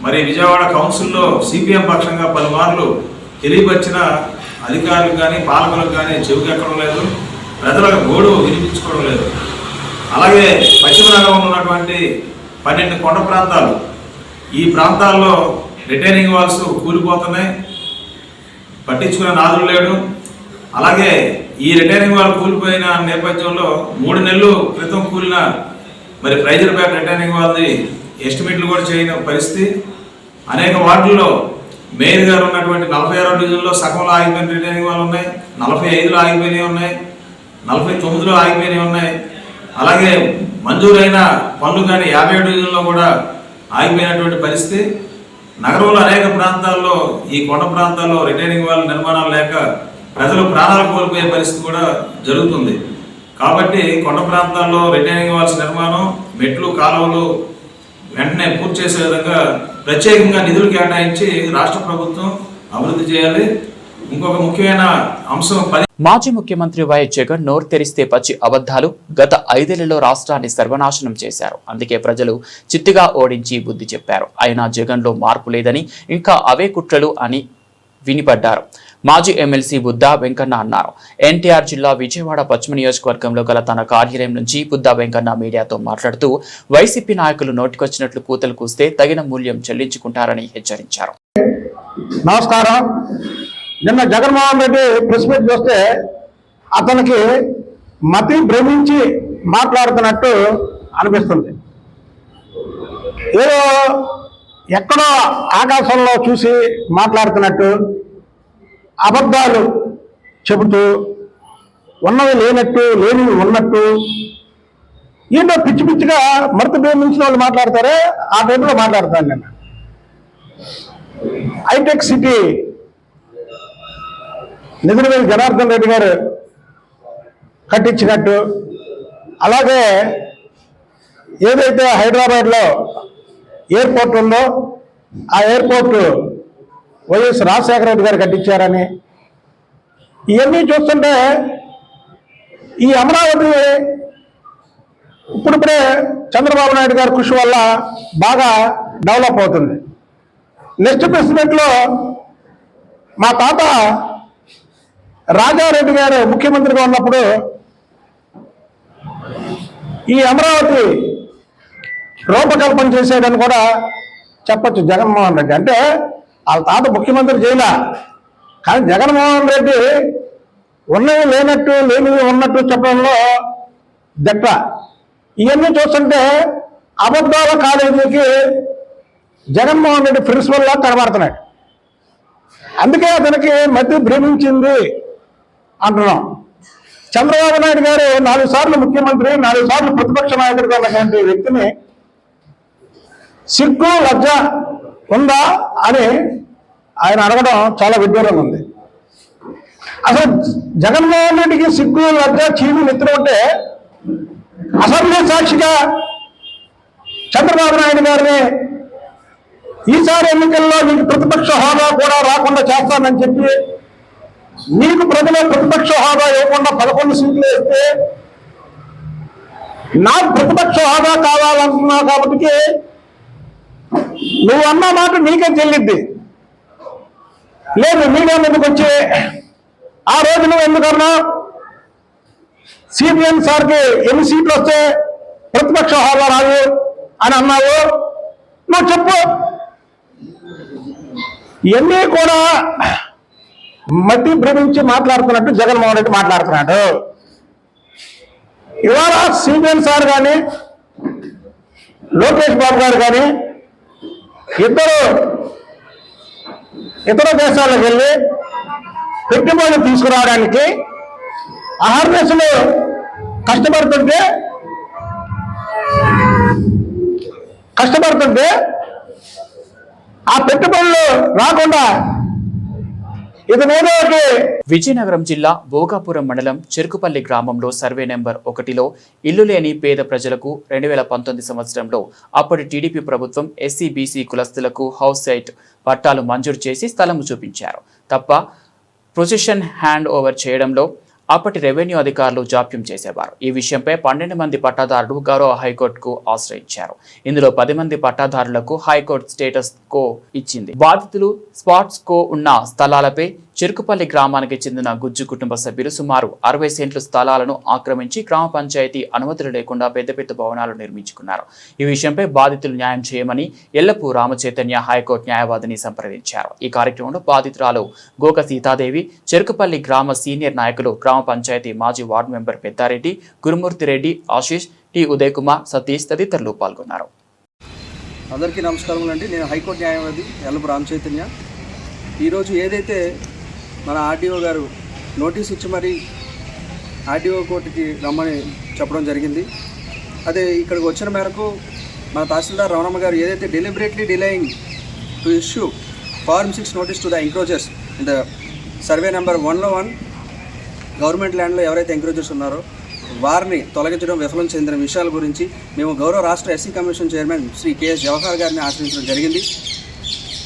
మరి విజయవాడ కౌన్సిల్లో సిపిఎం పక్షంగా పలుమార్లు తెలియపరిచిన అధికారులకు కానీ పాలకులకు కానీ చెవికెక్కడం లేదు, ప్రజలకు గోడు వినిపించుకోవడం లేదు. అలాగే పశ్చిమ నగరంలో ఉన్నటువంటి 12 కొండ ప్రాంతాలు, ఈ ప్రాంతాల్లో రిటైనింగ్ వాల్స్ కూలిపోతున్నాయి, పట్టించుకునే నాదులు లేడు. అలాగే ఈ రిటైనింగ్ వాల్ కూలిపోయిన నేపథ్యంలో 3 నెలలు క్రితం కూలిన మరి ప్రైజర్పేట రిటైనింగ్ వాల్ది ఎస్టిమేట్లు కూడా చేయని పరిస్థితి. అనేక వార్డుల్లో మేయర్ గారు ఉన్నటువంటి 46వ డివిజన్లో సగంలో ఆగిపోయిన రిటైనింగ్ వాళ్ళు ఉన్నాయి, 45లో ఆగిపోయినవి ఉన్నాయి, 49లో ఆగిపోయినవి ఉన్నాయి. అలాగే మంజూరైన పనులు కానీ 50 డివిజన్లో కూడా ఆగిపోయినటువంటి పరిస్థితి. నగరంలో అనేక ప్రాంతాల్లో ఈ కొండ ప్రాంతాల్లో రిటైనింగ్ వాళ్ళ నిర్మాణాలు లేక ప్రజలు ప్రాణాలు కోల్పోయే పరిస్థితి కూడా జరుగుతుంది. కాబట్టి కొండ ప్రాంతాల్లో రిటైనింగ్ వాల్స్ నిర్మాణం, మెట్లు, కాలువలు వెంటనే పూర్తి చేసే విధంగా ప్రత్యేకంగా నిధులు కేటాయించి రాష్ట్ర ప్రభుత్వం అభివృద్ధి చేయాలి. ఇంకొక ముఖ్యమైన అంశం మాజీ ముఖ్యమంత్రి వైఎస్ జగన్ నోరు తెరిస్తే పచ్చి అబద్ధాలు. గత 5 ఏళ్లలో రాష్ట్రాన్ని సర్వనాశనం చేశారు. అందుకే ప్రజలు చిత్తుగా ఓడించి బుద్ధి చెప్పారు. అయినా జగన్లో మార్పు లేదని, ఇంకా అవే కుట్రలు అని వినిపడ్డారు. మాజీ ఎమ్మెల్సీ బుద్దా వెంకన్న అన్నారు. ఎన్టీఆర్ జిల్లా విజయవాడ పశ్చిమ నియోజకవర్గంలో గల తన కార్యాలయం నుంచి బుద్దా వెంకన్న మీడియాతో మాట్లాడుతూ వైసీపీ నాయకులు నోటికొచ్చినట్లు కూతలు కూస్తే తగిన మూల్యం చెల్లించుకుంటారని హెచ్చరించారు. నమస్కారం. నిన్న జగన్మోహన్ రెడ్డి ప్రెస్ మీట్ చూస్తే అతనికి మతి భ్రమించి మాట్లాడుతున్నట్టు అనిపిస్తుంది. ఏదో ఎక్కడో ఆకాశంలో చూసి మాట్లాడుతున్నట్టు, అబద్ధాలు చెబుతూ, ఉన్నవి లేనట్టు లేనివి ఉన్నట్టు, ఏంటో పిచ్చి పిచ్చిగా మరత భ్రమించిన వాళ్ళు మాట్లాడతారే ఆ టైంలో మాట్లాడతాను. నిన్న హైటెక్ సిటీ నిధులవేలి జనార్దన్ రెడ్డి గారు కట్టించినట్టు, అలాగే ఏదైతే హైదరాబాద్లో ఎయిర్పోర్ట్ ఉందో ఆ ఎయిర్పోర్టు వైఎస్ రాజశేఖర రెడ్డి గారు కట్టించారని, ఇవన్నీ చూస్తుంటే ఈ అమరావతి ఇప్పుడిప్పుడే చంద్రబాబు నాయుడు గారి కృషి వల్ల బాగా డెవలప్ అవుతుంది. నెక్స్ట్ ప్రెస్ మీట్లో మా తాత రాజారెడ్డి గారు ముఖ్యమంత్రిగా ఉన్నప్పుడు ఈ అమరావతి రూపకల్పన చేసేదని కూడా చెప్పచ్చు జగన్మోహన్ రెడ్డి. అంటే వాళ్ళ తాత ముఖ్యమంత్రి చేయలే, కానీ జగన్మోహన్ రెడ్డి ఉన్నవి లేనట్టు లేనివి ఉన్నట్టు చెప్పడంలో దిట్ట. ఇవన్నీ చూస్తుంటే అబద్ధాల కాలేజీకి జగన్మోహన్ రెడ్డి ప్రిన్సిపల్లా కనబడుతున్నాడు. అందుకే అతనికి మధ్య భ్రమించింది అంటున్నాం. చంద్రబాబు నాయుడు గారు 4 సార్లు ముఖ్యమంత్రి, 4 సార్లు ప్రతిపక్ష నాయకుడిగా ఉన్నటువంటి వ్యక్తిని సిగ్గు లజ్జ ఉందా అని ఆయన అడగడం చాలా విడ్డూరంగా ఉంది. అసలు జగన్మోహన్ రెడ్డికి సిగ్గు లజ్జ చీము నిద్ర ఉంటే అసెంబ్లీ సాక్షిగా చంద్రబాబు నాయుడు గారిని ఈసారి ఎన్నికల్లో మీకు ప్రతిపక్ష హోదా కూడా రాకుండా చేస్తానని చెప్పి నీకు ప్రజలు ప్రతిపక్ష హోదా ఇవ్వకుండా 11 సీట్లు వేస్తే నాకు ప్రతిపక్ష హోదా కావాలంటున్నావు కాబట్టి నువ్వు అన్న మాట నీకే చెల్లిద్ది. లేదు మీడియా మీదకి వచ్చి ఆ రోజు నువ్వు ఎందుకన్నా సిపిఎం సార్కి ఎన్ని సీట్లు వస్తే ప్రతిపక్ష హోదా రాదు అని అన్నావు, నువ్వు చెప్పు. ఇవన్నీ కూడా మట్టి భ్రమించి మాట్లాడుతున్నట్టు జగన్మోహన్ రెడ్డి మాట్లాడుతున్నాడు. ఇవాళ సిపిఎం సార్ కానీ లోకేష్ బాబు గారు కానీ ఇతర దేశాలకు వెళ్ళి పెట్టుబడులు తీసుకురావడానికి అహర్నిశలు కష్టపడుతుంటే ఆ పెట్టుబడులు రాకుండా విజయనగరం జిల్లా భోగాపురం మండలం చెరుకుపల్లి గ్రామంలో సర్వే నెంబర్ 1లో ఇల్లు లేని పేద ప్రజలకు 2019 సంవత్సరంలో అప్పటి టీడీపీ ప్రభుత్వం ఎస్సీ బీసీ కులస్తులకు హౌస్ సైట్ పట్టాలు మంజూరు చేసి స్థలం చూపించారు తప్ప పొజిషన్ హ్యాండ్ ఓవర్ చేయడంలో అప్పటి రెవెన్యూ అధికారులు జాప్యం చేసేవారు. ఈ విషయంపై 12 మంది పట్టాదారులు గౌరవ హైకోర్టుకు ఆశ్రయించారు. ఇందులో 10 మంది పట్టాదారులకు హైకోర్టు స్టేటస్ కో ఇచ్చింది. బాధితులు స్పాట్స్ కో ఉన్న స్థలాలపై చెరుకుపల్లి గ్రామానికి చెందిన గుజ్జు కుటుంబ సభ్యులు సుమారు 60 సెంట్లు స్థలాలను ఆక్రమించి గ్రామ పంచాయతీ అనుమతులు లేకుండా పెద్ద పెద్ద భవనాలు నిర్మించుకున్నారు. ఈ విషయంపై బాధితులు న్యాయం చేయమని ఎల్లపు రామచైతన్య హైకోర్టు న్యాయవాదిని సంప్రదించారు. ఈ కార్యక్రమంలో బాధితురాలు గోక సీతాదేవి, చెరుకుపల్లి గ్రామ సీనియర్ నాయకులు, గ్రామ పంచాయతీ మాజీ వార్డు మెంబర్ పెద్దారెడ్డి, గురుమూర్తి రెడ్డి, ఆశీష్, టి ఉదయ్ కుమార్, సతీష్ తదితరులు పాల్గొన్నారు. అందరికీ నమస్కారం అండి. నేను హైకోర్టు న్యాయవాది ఎల్లపు రామచైతన్య. ఈరోజు ఏదైతే మన ఆర్డీఓ గారు నోటీస్ ఇచ్చి మరి ఆర్డీఓ కోర్టుకి రమ్మని చెప్పడం జరిగింది. అదే ఇక్కడికి వచ్చిన మేరకు మన తహసీల్దార్ రమణమ్మ గారు ఏదైతే deliberately delaying to issue Form 6 notice to the encroachers in the survey number 1లో గవర్నమెంట్ ల్యాండ్లో ఎవరైతే ఎంక్రోచర్స్ ఉన్నారో వారిని తొలగించడం విఫలం చెందిన విషయాల గురించి మేము గౌరవ రాష్ట్ర SC commission chairman Shri KS Jawahar గారిని ఆశ్రయించడం జరిగింది.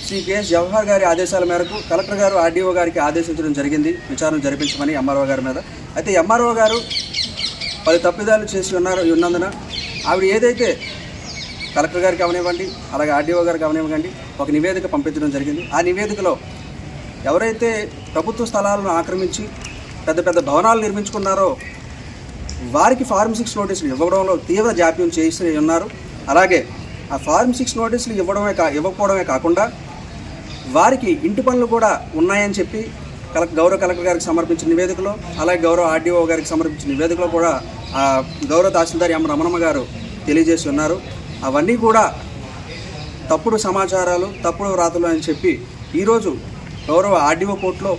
శ్రీ కేఎస్ జవహర్ గారి ఆదేశాల మేరకు కలెక్టర్ గారు ఆర్డీఓ గారికి ఆదేశించడం జరిగింది విచారణ జరిపించమని ఎంఆర్ఓ గారి మీద. అయితే ఎంఆర్ఓ గారు 10 తప్పిదాలు చేసి ఉన్నందున ఆవిడ ఏదైతే కలెక్టర్ గారికి అవనివ్వండి, అలాగే ఆర్డీఓ గారికి అవనివ్వండి, ఒక నివేదిక పంపించడం జరిగింది. ఆ నివేదికలో ఎవరైతే ప్రభుత్వ స్థలాలను ఆక్రమించి పెద్ద పెద్ద భవనాలు నిర్మించుకున్నారో వారికి Form 6 నోటీసులు ఇవ్వడంలో తీవ్ర జాప్యం చేసి ఉన్నారు. అలాగే ఆ Form 6 నోటీసులు ఇవ్వకపోవడమే కాకుండా వారికి ఇంటి పనులు కూడా ఉన్నాయని చెప్పి గౌరవ కలెక్టర్ గారికి సమర్పించిన నివేదికలో, అలాగే గౌరవ ఆర్డీఓ గారికి సమర్పించిన నివేదికలో కూడా గౌరవ తహసీల్దార్ ఎం రమణమ్మ గారు తెలియజేసి ఉన్నారు. అవన్నీ కూడా తప్పుడు సమాచారాలు, తప్పుడు వ్రాతలు అని చెప్పి ఈరోజు గౌరవ ఆర్డీఓ కోర్టులో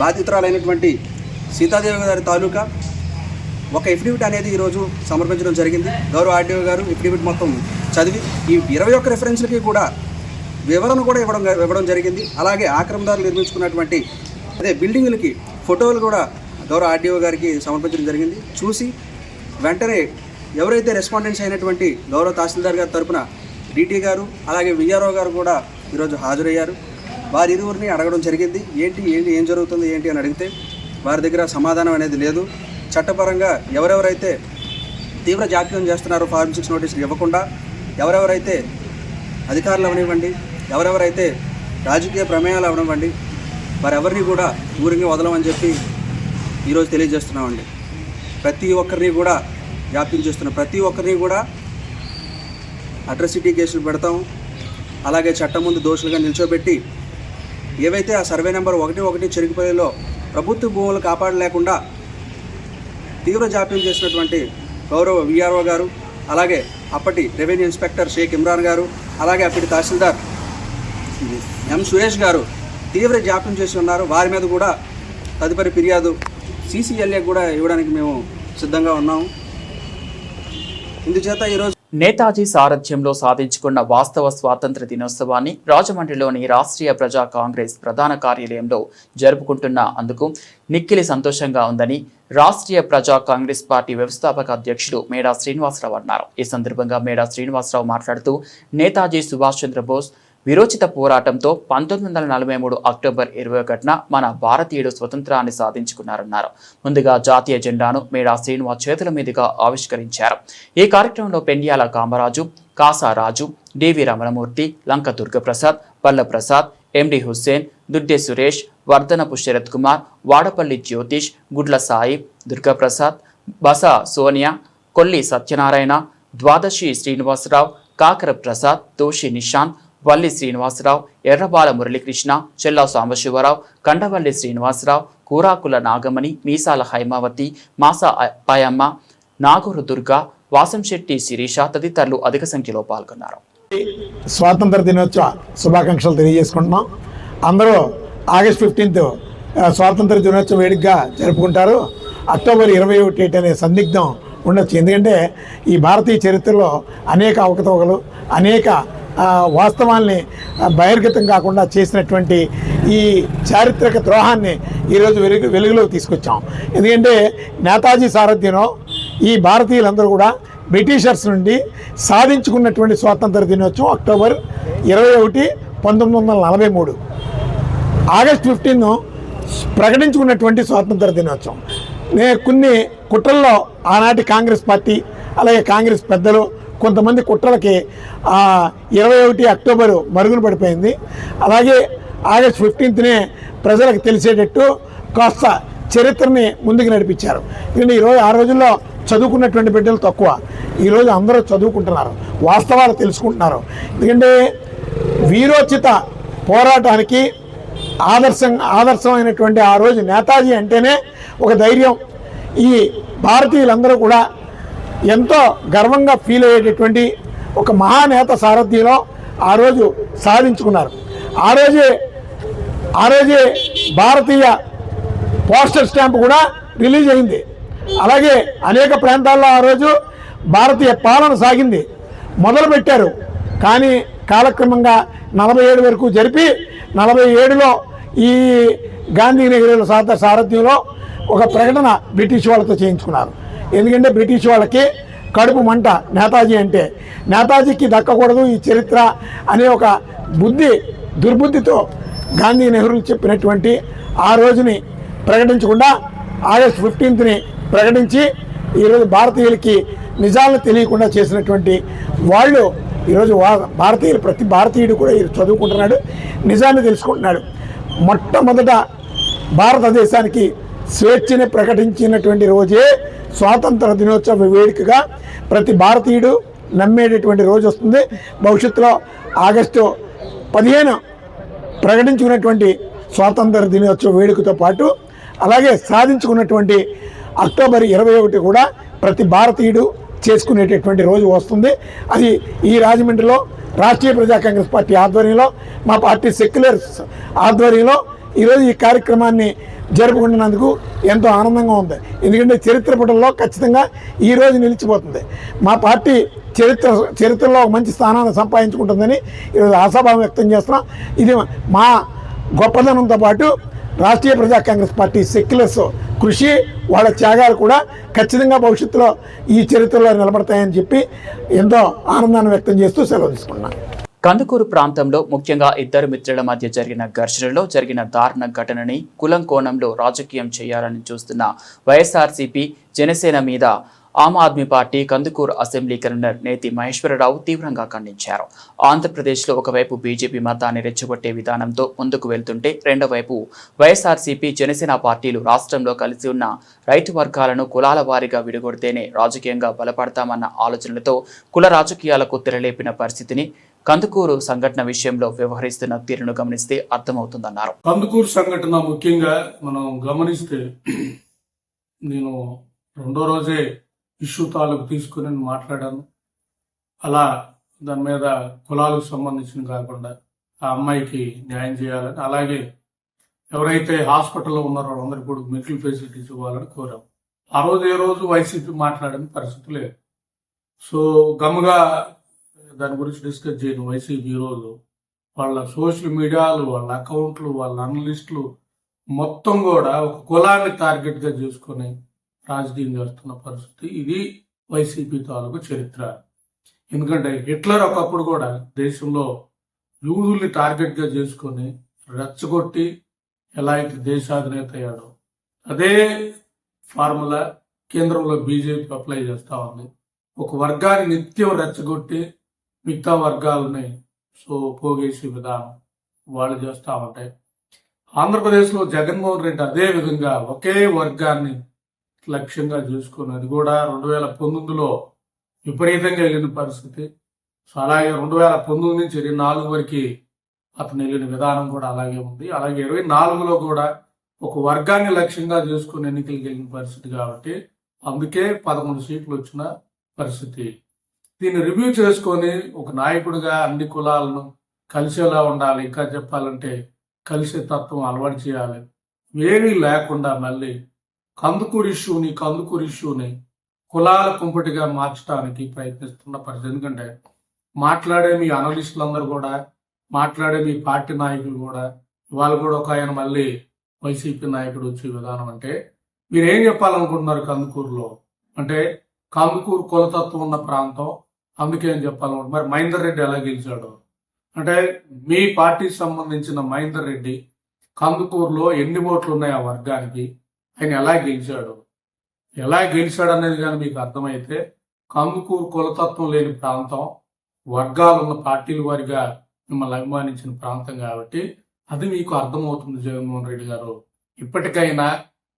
బాధితురాలైనటువంటి సీతాదేవి గారి తాలూకా ఒక ఎఫిడవిట్ అనేది ఈరోజు సమర్పించడం జరిగింది. గౌరవ ఆర్డీఓ గారు ఎఫిడవిట్ మొత్తం చదివి ఈ 21 రెఫరెన్స్లకి కూడా వివరణ కూడా ఇవ్వడం జరిగింది. అలాగే ఆక్రమణదారులు నిర్మించుకున్నటువంటి బిల్డింగులకి ఫోటోలు కూడా గౌరవ ఆర్డీఓ గారికి సమర్పించడం జరిగింది. చూసి వెంటనే ఎవరైతే రెస్పాండెంట్స్ అయినటువంటి గౌరవ తహసీల్దార్ గారి తరపున డీటీ గారు అలాగే విఆర్ఓ గారు కూడా ఈరోజు హాజరయ్యారు. వారి ఇరువురిని అడగడం జరిగింది. ఏం జరుగుతుంది ఏంటి అని అడిగితే వారి దగ్గర సమాధానం అనేది లేదు. చట్టపరంగా ఎవరెవరైతే తీవ్ర జాప్యం చేస్తున్నారో Form 6 నోటీసులు ఇవ్వకుండా, ఎవరెవరైతే అధికారులు అవనివ్వండి, ఎవరెవరైతే రాజకీయ ప్రమేయాలు అవనివ్వండి, వారెవరిని కూడా ఊరికి వదలమని చెప్పి ఈరోజు తెలియజేస్తున్నామండి. ప్రతి ఒక్కరిని కూడా జాప్యం చేస్తున్న ప్రతి ఒక్కరిని కూడా అట్రాసిటీ కేసులు పెడతాం. అలాగే చట్టం ముందు దోషులుగా నిల్చోబెట్టి ఏవైతే ఆ సర్వే నెంబర్ 11 చెరుకుపల్లిలో ప్రభుత్వ భూములు కాపాడలేకుండా తీవ్ర జాప్యం చేసినటువంటి గౌరవ విఆర్ఓ గారు, అలాగే అప్పటి రెవెన్యూ ఇన్స్పెక్టర్ షేక్ ఇమ్రాన్ గారు, అలాగే అప్పటి తహసీల్దార్ ఎం సురేష్ గారు తీవ్ర జాప్యం చేసి ఉన్నారు. వారి మీద కూడా తదుపరి ఫిర్యాదు CCLA కూడా ఇవ్వడానికి మేము సిద్ధంగా ఉన్నాము. ఇందుచేత ఈరోజు నేతాజీ సారథ్యంలో సాధించుకున్న వాస్తవ స్వాతంత్ర దినోత్సవాన్ని రాజమండ్రిలోని రాష్ట్రీయ ప్రజా కాంగ్రెస్ ప్రధాన కార్యాలయంలో జరుపుకుంటున్న అందుకు నిక్కిలి సంతోషంగా ఉందని రాష్ట్రీయ ప్రజా కాంగ్రెస్ పార్టీ వ్యవస్థాపక అధ్యక్షుడు మేడా శ్రీనివాసరావు అన్నారు. ఈ సందర్భంగా మేడా శ్రీనివాసరావు మాట్లాడుతూ నేతాజీ సుభాష్ చంద్రబోస్ విరోచిత పోరాటంతో 1943 అక్టోబర్ 21న మన భారతీయుడు స్వతంత్రాన్ని సాధించుకున్నారన్నారు. ముందుగా జాతీయ జెండాను మేడా శ్రీనివాస్ చేతుల మీదుగా ఆవిష్కరించారు. ఈ కార్యక్రమంలో పెండ్యాల కామరాజు, కాసారాజు, డివి రమణమూర్తి, లంక దుర్గప్రసాద్, పల్లప్రసాద్, ఎండి హుస్సేన్, దుడ్డే సురేష్, వర్ధనపు శరత్ కుమార్, వాడపల్లి జ్యోతిష్, గుడ్ల సాయి, దుర్గప్రసాద్, బస సోనియా, కొల్లి సత్యనారాయణ, ద్వాదశి శ్రీనివాసరావు, కాకర ప్రసాద్, తోషి నిశాంత్, వల్లి శ్రీనివాసరావు, ఎర్రబాల మురళీకృష్ణ, చెల్లా సాంబశివరావు, కండవల్లి శ్రీనివాసరావు, కూరాకుల నాగమణి, మీసాల హైమావతి, మాసా పాయమ్మ, నాగూరు దుర్గా, వాసంశెట్టి శిరీష తదితరులు అధిక సంఖ్యలో పాల్గొన్నారు. స్వాతంత్ర దినోత్సవ శుభాకాంక్షలు తెలియజేసుకుంటున్నాం. అందరూ ఆగస్ట్ 15 స్వాతంత్ర దినోత్సవ వేడుకగా జరుపుకుంటారు. అక్టోబర్ 21 అనే సందిగ్ధం ఉండొచ్చు. ఎందుకంటే ఈ భారతీయ చరిత్రలో అనేక అవకతవకలు, అనేక వాస్తవాల్ని బహిర్గతం కాకుండా చేసినటువంటి ఈ చారిత్రక ద్రోహాన్ని ఈరోజు వెలుగులోకి తీసుకొచ్చాం. ఎందుకంటే నేతాజీ సారథ్యంలో ఈ భారతీయులందరూ కూడా బ్రిటిషర్స్ నుండి సాధించుకున్నటువంటి స్వాతంత్ర దినోత్సవం అక్టోబర్ 21, 1943. ఆగస్ట్ 15 ప్రకటించుకున్నటువంటి స్వాతంత్ర దినోత్సవం. కొన్ని కుట్రల్లో ఆనాటి కాంగ్రెస్ పార్టీ, అలాగే కాంగ్రెస్ పెద్దలు కొంతమంది కుట్రలకి 21 అక్టోబరు మరుగున పడిపోయింది. అలాగే ఆగస్ట్ 15నే ప్రజలకు తెలిసేటట్టు కాస్త చరిత్రని ముందుకు నడిపించారు. ఎందుకంటే ఈరోజు ఆ రోజుల్లో చదువుకున్నటువంటి బిడ్డలు తక్కువ. ఈరోజు అందరూ చదువుకుంటున్నారు, వాస్తవాలు తెలుసుకుంటున్నారు. ఎందుకంటే వీరోచిత పోరాటానికి ఆదర్శమైనటువంటి ఆ రోజు నేతాజీ అంటేనే ఒక ధైర్యం. ఈ భారతీయులందరూ కూడా ఎంతో గర్వంగా ఫీల్ అయ్యేటటువంటి ఒక మహానేత సారథ్యంలో ఆ రోజు సాధించుకున్నారు. ఆ రోజే భారతీయ పోస్టల్ స్టాంప్ కూడా రిలీజ్ అయింది. అలాగే అనేక ప్రాంతాల్లో ఆ రోజు భారతీయ పాలన సాగింది. మొదలుపెట్టారు, కానీ కాలక్రమంగా 47 వరకు జరిపి 47లో ఈ గాంధీ నెహ్రూల సారథ్యంలో ఒక ప్రకటన బ్రిటిష్ వాళ్ళతో చేయించుకున్నారు. ఎందుకంటే బ్రిటిష్ వాళ్ళకి కడుపు మంట నేతాజీ అంటే. నేతాజీకి దక్కకూడదు ఈ చరిత్ర అనే ఒక దుర్బుద్ధితో గాంధీ నెహ్రూ చెప్పినటువంటి ఆ రోజుని ప్రకటించకుండా ఆగస్ట్ 15ని ప్రకటించి ఈరోజు భారతీయులకి నిజాలను తెలియకుండా చేసినటువంటి వాళ్ళు ఈరోజు భారతీయులు, ప్రతి భారతీయుడు కూడా చదువుకుంటున్నాడు, నిజాన్ని తెలుసుకుంటున్నాడు. మొట్టమొదట భారతదేశానికి స్వేచ్ఛని ప్రకటించినటువంటి రోజే స్వాతంత్ర దినోత్సవ వేడుకగా ప్రతి భారతీయుడు నమ్మేటటువంటి రోజు వస్తుంది. భవిష్యత్తులో ఆగస్టు 15 ప్రకటించుకున్నటువంటి స్వాతంత్ర దినోత్సవ వేడుకతో పాటు అలాగే సాధించుకున్నటువంటి అక్టోబర్ 21 కూడా ప్రతి భారతీయుడు చేసుకునేటటువంటి రోజు వస్తుంది. అది ఈ రాజమండ్రిలో రాష్ట్రీయ ప్రజా కాంగ్రెస్ పార్టీ ఆధ్వర్యంలో, మా పార్టీ సెక్యులర్స్ ఆధ్వర్యంలో ఈరోజు ఈ కార్యక్రమాన్ని జరుపుకుంటున్నందుకు ఎంతో ఆనందంగా ఉంది. ఎందుకంటే చరిత్ర పుటల్లో ఖచ్చితంగా ఈరోజు నిలిచిపోతుంది. మా పార్టీ చరిత్రలో ఒక మంచి స్థానాన్ని సంపాదించుకుంటుందని ఈరోజు ఆశాభావం వ్యక్తం చేస్తున్నాం. ఇది మా గొప్పదనంతో పాటు రాష్ట్రీయ ప్రజా కాంగ్రెస్ పార్టీ సెక్యులర్స్ కృషి, వాళ్ళ త్యాగాలు కూడా ఖచ్చితంగా భవిష్యత్తులో ఈ చరిత్రలో నిలబడతాయని చెప్పి ఎంతో ఆనందాన్ని వ్యక్తం చేస్తూ సెలవు తీసుకున్నాను. కందుకూరు ప్రాంతంలో ముఖ్యంగా ఇద్దరు మిత్రుల మధ్య జరిగిన ఘర్షణలో జరిగిన దారుణ ఘటనని కులం కోణంలో రాజకీయం చేయాలని చూస్తున్న వైఎస్ఆర్సీపీ, జనసేన మీద Aam Aadmi Party Kandukur assembly convener Neti Maheswararao తీవ్రంగా ఖండించారు. ఆంధ్రప్రదేశ్లో ఒకవైపు బీజేపీ మతాన్ని రెచ్చగొట్టే విధానంతో ముందుకు వెళ్తుంటే రెండో వైపు వైఎస్ఆర్సీపీ, జనసేన పార్టీలు రాష్ట్రంలో కలిసి ఉన్న రైతు వర్గాలను కులాల వారీగా విడగొడితేనే రాజకీయంగా బలపడతామన్న ఆలోచనలతో కుల రాజకీయాలకు తెరలేపిన పరిస్థితిని కందుకూరు సంఘటన విషయంలో వ్యవహరిస్తున్న తీరును గమనిస్తే అర్థమవుతుందన్నారు. కందుకూరు సంఘటన ముఖ్యంగా మనం గమనిస్తే నేను రెండో రోజే ఇష్యూ తాలూకు తీసుకుని మాట్లాడాను. అలా దాని మీద కులాలకు సంబంధించిన కాకుండా ఆ అమ్మాయికి న్యాయం చేయాలని, అలాగే ఎవరైతే హాస్పిటల్లో ఉన్నారో వాళ్ళందరికీ కూడా మెడికల్ ఫెసిలిటీస్ ఇవ్వాలని కోరాం. ఆ రోజు ఏ రోజు వైసీపీ మాట్లాడిన పరిస్థితి లేదు. సో గమ్ముగా దాని గురించి డిస్కస్ చేయను. వైసీపీ ఈరోజు వాళ్ళ సోషల్ మీడియాలు, వాళ్ళ అకౌంట్లు, వాళ్ళ అనలిస్టులు మొత్తం కూడా ఒక కులాన్ని టార్గెట్గా చేసుకొని రాజకీయం చేస్తున్న పరిస్థితి. ఇది వైసీపీ తాలూకు చరిత్ర. ఎందుకంటే హిట్లర్ ఒకప్పుడు కూడా దేశంలో యూదుల్ని టార్గెట్గా చేసుకొని రెచ్చగొట్టి ఎలా అయితే దేశాధినేత అయ్యాడో అదే ఫార్ములా కేంద్రంలో బీజేపీ అప్లై చేస్తూ ఉంది. ఒక వర్గాన్ని నిత్యం రెచ్చగొట్టి మిగతా వర్గాలని పోగేసే విధానం వాళ్ళు చేస్తూ ఉంటాయి. ఆంధ్రప్రదేశ్లో జగన్మోహన్ రెడ్డి అదే విధంగా ఒకే వర్గాన్ని లక్ష్యంగా చేసుకుని, అది కూడా 2019లో విపరీతంగా వెళ్ళిన పరిస్థితి. సో అలాగే 2019 నుంచి 24 వరకు అతను వెళ్ళిన విధానం కూడా అలాగే ఉంది. అలాగే 24లో కూడా ఒక వర్గాన్ని లక్ష్యంగా చేసుకుని ఎన్నికలకు వెళ్ళిన పరిస్థితి. కాబట్టి అందుకే 11 సీట్లు వచ్చిన పరిస్థితి. దీన్ని రివ్యూ చేసుకొని ఒక నాయకుడిగా అన్ని కులాలను కలిసేలా ఉండాలి. ఇంకా చెప్పాలంటే కలిసే తత్వం అలవాటు చేయాలి. ఏమీ లేకుండా మళ్ళీ కందుకూరు ఇష్యూని కులాల కుంపటిగా మార్చడానికి ప్రయత్నిస్తున్న పరిస్థితి. ఎందుకంటే మాట్లాడే మీ అనలిస్టులందరూ కూడా, మాట్లాడే మీ పార్టీ నాయకులు కూడా, ఇవాళ కూడా ఒక ఆయన మళ్ళీ వైసీపీ నాయకుడు వచ్చే విధానం అంటే మీరేం చెప్పాలనుకుంటున్నారు? కందుకూరులో అంటే కందుకూరు కులతత్వం ఉన్న ప్రాంతం, అందుకే ఏం చెప్పాలనుకుంటున్నారు? మరి మహేందర్ రెడ్డి ఎలా గెలిచాడు అంటే మీ పార్టీకి సంబంధించిన మహేందర్ రెడ్డి కందుకూరులో ఎన్ని ఓట్లు ఉన్నాయి ఆ వర్గానికి, ఆయన ఎలా గెలిచాడు అనేది కానీ మీకు అర్థమైతే కందుకూరు కులతత్వం లేని ప్రాంతం, వర్గాలున్న పార్టీల వారిగా మిమ్మల్ని అభిమానించిన ప్రాంతం కాబట్టి అది మీకు అర్థమవుతుంది. జగన్మోహన్ రెడ్డి గారు ఇప్పటికైనా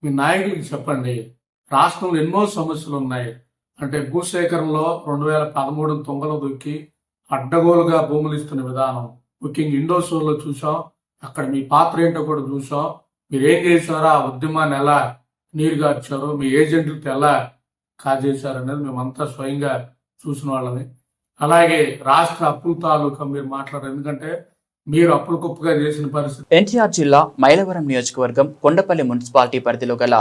మీ నాయకులకి చెప్పండి. రాష్ట్రంలో ఎన్నో సమస్యలు ఉన్నాయి. అంటే భూసేకరణలో 2013 తొంగలో దొక్కి అడ్డగోలుగా భూములు ఇస్తున్న విధానం ముఖ్యంగా ఇండోసోర్లో చూసాం. అక్కడ మీ పాత్ర ఏంటో కూడా చూసాం. మీరేం చేశారో, ఆ ఉద్యమాన్ని ఎలా నీరుగార్చారో, మీ ఏజెంట్లతో ఎలా కాజేశారు అనేది మేమంతా స్వయంగా చూసిన వాళ్ళని. అలాగే రాష్ట్ర అప్పుల తాలూకా మీరు మాట్లాడారు. ఎందుకంటే మీరు అప్పుల కుప్పగా చేసిన పరిస్థితి. ఎన్టీఆర్ జిల్లా మైలవరం నియోజకవర్గం కొండపల్లి మున్సిపాలిటీ పరిధిలో గల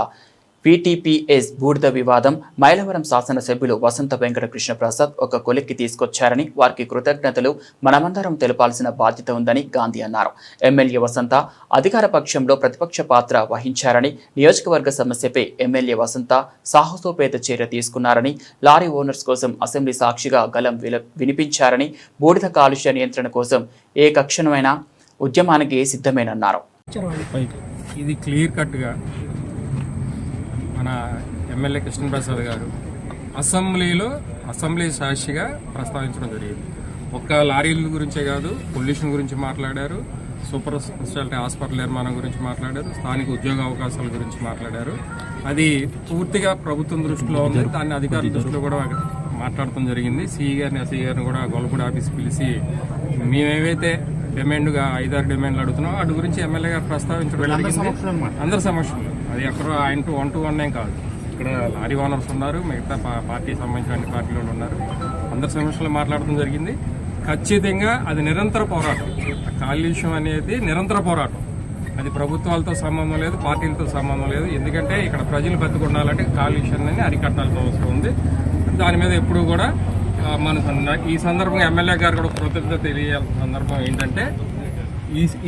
పీటీపీఎస్ బూడిద వివాదం మైలవరం శాసనసభ్యులు వసంత వెంకట కృష్ణప్రసాద్ ఒక కొలిక్కి తీసుకొచ్చారని, వారికి కృతజ్ఞతలు మనమందరం తెలపాల్సిన బాధ్యత ఉందని గాంధీ అన్నారు. ఎమ్మెల్యే వసంత అధికార పక్షంలో ప్రతిపక్ష పాత్ర వహించారని, నియోజకవర్గ సమస్యపై ఎమ్మెల్యే వసంత సాహసోపేత చర్య తీసుకున్నారని, లారీ ఓనర్స్ కోసం అసెంబ్లీ సాక్షిగా గలం వినిపించారని, బూడిద కాలుష్య నియంత్రణ కోసం ఏ కక్షణమైనా ఉద్యమానికి సిద్ధమేనన్నారు. ఇది క్లియర్ కట్గా మన ఎమ్మెల్యే కృష్ణప్రసాద్ గారు అసెంబ్లీ సాక్షిగా ప్రస్తావించడం జరిగింది. ఒక్క లారీల గురించే కాదు, పొల్యూషన్ గురించి మాట్లాడారు, సూపర్ స్పెషాలిటీ హాస్పిటల్ నిర్మాణం గురించి మాట్లాడారు, స్థానిక ఉద్యోగ అవకాశాల గురించి మాట్లాడారు. అది పూర్తిగా ప్రభుత్వం దృష్టిలో ఉంది. దాన్ని అధికారుల దృష్టిలో కూడా మాట్లాడటం జరిగింది. సిఈ గారిని, ఎస్ఈ గారిని కూడా గొల్లపూడి ఆఫీస్ పిలిచి మేమేవైతే డిమాండ్గా 5-6 డిమాండ్లు అడుగుతున్నాం వాటి గురించి ఎమ్మెల్యే గారు ప్రస్తావించడం జరిగింది. అందరి సమక్షంలో. అది ఎక్కడో ఆయన 1-to-1 కాదు. ఇక్కడ లారీ ఓనర్స్ ఉన్నారు, మిగతా పార్టీకి సంబంధించిన అన్ని పార్టీలు ఉన్నారు. అందరి సమక్షంలో మాట్లాడడం జరిగింది. ఖచ్చితంగా అది నిరంతర పోరాటం. కాలుష్యం అనేది నిరంతర పోరాటం. అది ప్రభుత్వాలతో సంబంధం లేదు, పార్టీలతో సంబంధం లేదు. ఎందుకంటే ఇక్కడ ప్రజలు బతుకుండాలంటే కాలుష్యాన్ని అరికట్టాల్సిన అవసరం ఉంది. దాని మీద ఎప్పుడు కూడా ఈ సందర్భంగా ఎమ్మెల్యే గారు కూడా కృతజ్ఞత తెలియాల్సిన సందర్భం ఏంటంటే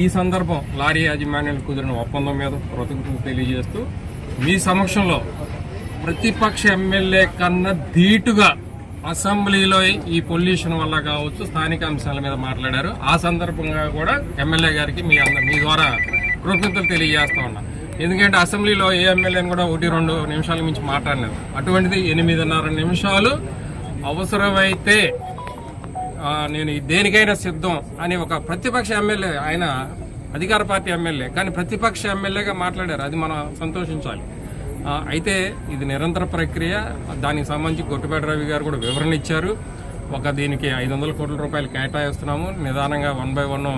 ఈ సందర్భం లారీ యాజమాన్యాలు కుదిరిన ఒప్పందం మీద కృతజ్ఞత తెలియజేస్తూ మీ సమక్షంలో ప్రతిపక్ష ఎమ్మెల్యే కన్నా ధీటుగా అసెంబ్లీలో ఈ పొల్యూషన్ వల్ల కావచ్చు స్థానిక అంశాల మీద మాట్లాడారు. ఆ సందర్భంగా కూడా ఎమ్మెల్యే గారికి మీ ద్వారా కృతజ్ఞతలు తెలియజేస్తా ఉన్నా. ఎందుకంటే అసెంబ్లీలో ఏ ఎమ్మెల్యేని కూడా 1-2 నిమిషాల మించి మాట్లాడినారు. అటువంటిది 8.5 నిమిషాలు అవసరమైతే నేను దేనికైనా సిద్ధం అని ఒక ప్రతిపక్ష ఎమ్మెల్యే, ఆయన అధికార పార్టీ ఎమ్మెల్యే కానీ ప్రతిపక్ష ఎమ్మెల్యేగా మాట్లాడారు. అది మనం సంతోషించాలి. అయితే ఇది నిరంతర ప్రక్రియ. దానికి సంబంధించి గొట్టిపేట రవి గారు కూడా వివరణ ఇచ్చారు. దీనికి 500 కోట్ల రూపాయలు కేటాయిస్తున్నాము. నిదానంగా 1 by 1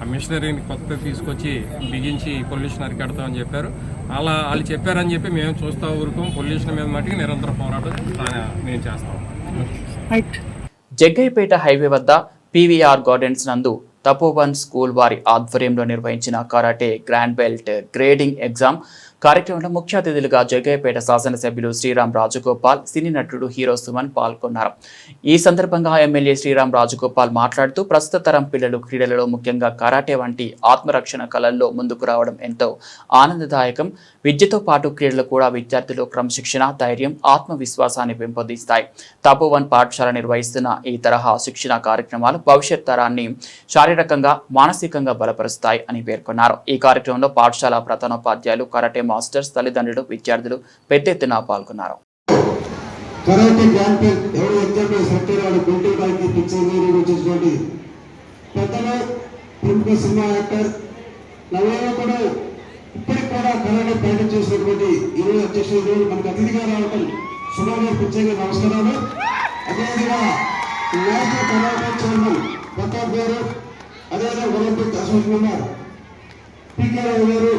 ఆ మిషనరీని కొత్త తీసుకొచ్చి బిగించి పొల్యూషన్ అరికడతామని చెప్పారు. అలా వాళ్ళు చెప్పారని చెప్పి మేము చూస్తూ ఊరుకోం. పొల్యూషన్ మీద మటుకు నిరంతర పోరాటం మేము చేస్తాం. జగ్గయ్యపేట హైవే వద్ద పీవీఆర్ గార్డెన్స్ నందు తపోవన్ స్కూల్ వారి ఆధ్వర్యంలో నిర్వహించిన karate grand belt grading exam కార్యక్రమంలో ముఖ్య అతిథులుగా జగ్గయ్యపేట శాసనసభ్యులు శ్రీరామ్ రాజగోపాల్, సినీ నటుడు హీరో సుమన్ పాల్గొన్నారు. ఈ సందర్భంగా ఎమ్మెల్యే శ్రీరామ్ రాజగోపాల్ మాట్లాడుతూ ప్రస్తుత తరం పిల్లలు క్రీడలలో ముఖ్యంగా కరాటే వంటి ఆత్మరక్షణ కళల్లో ముందుకు రావడం ఎంతో ఆనందదాయకం. విద్యతో పాటు క్రీడలు కూడా విద్యార్థులు క్రమశిక్షణ, ధైర్యం, ఆత్మవిశ్వాసాన్ని పెంపొందిస్తాయి. తపోవన్ పాఠశాల నిర్వహిస్తున్న ఈ తరహా శిక్షణ కార్యక్రమాలు భవిష్యత్ తరాన్ని శారీరకంగా, మానసికంగా బలపరుస్తాయి అని పేర్కొన్నారు. ఈ కార్యక్రమంలో పాఠశాల ప్రధానోపాధ్యాయులు, కరాటే మాస్టర్స్, తల్లిదండ్రులు, విద్యార్థులు పెద్ద ఎత్తున పాల్గొన్నారు. కరాటే గ్రాండ్ బెల్ట్ ఎవరు ఎగ్జామ్ సెలెక్ట్ అయ్యాడు, బెల్ట్ పైకి పిక్చర్ వచ్చేటువంటి పెద్దలు, ప్రముఖ సినిమా యాక్టర్ నవీన కూడా ఇప్పటికి కూడా కరాటే ప్రాక్టీస్ చేసినటువంటి ఈరోజు అధ్యక్షులు మనకు అతిథిగా రావడం సుమారు ప్రత్యేక నమస్కారాలు. అదేవిధంగా నేషనల్ కరాటే చైర్మన్ ప్రతాప్ గారు, అదేవిధంగా ఒలింపిక్ అసోసియేషన్ మెంబర్ పీకే రావు గారు,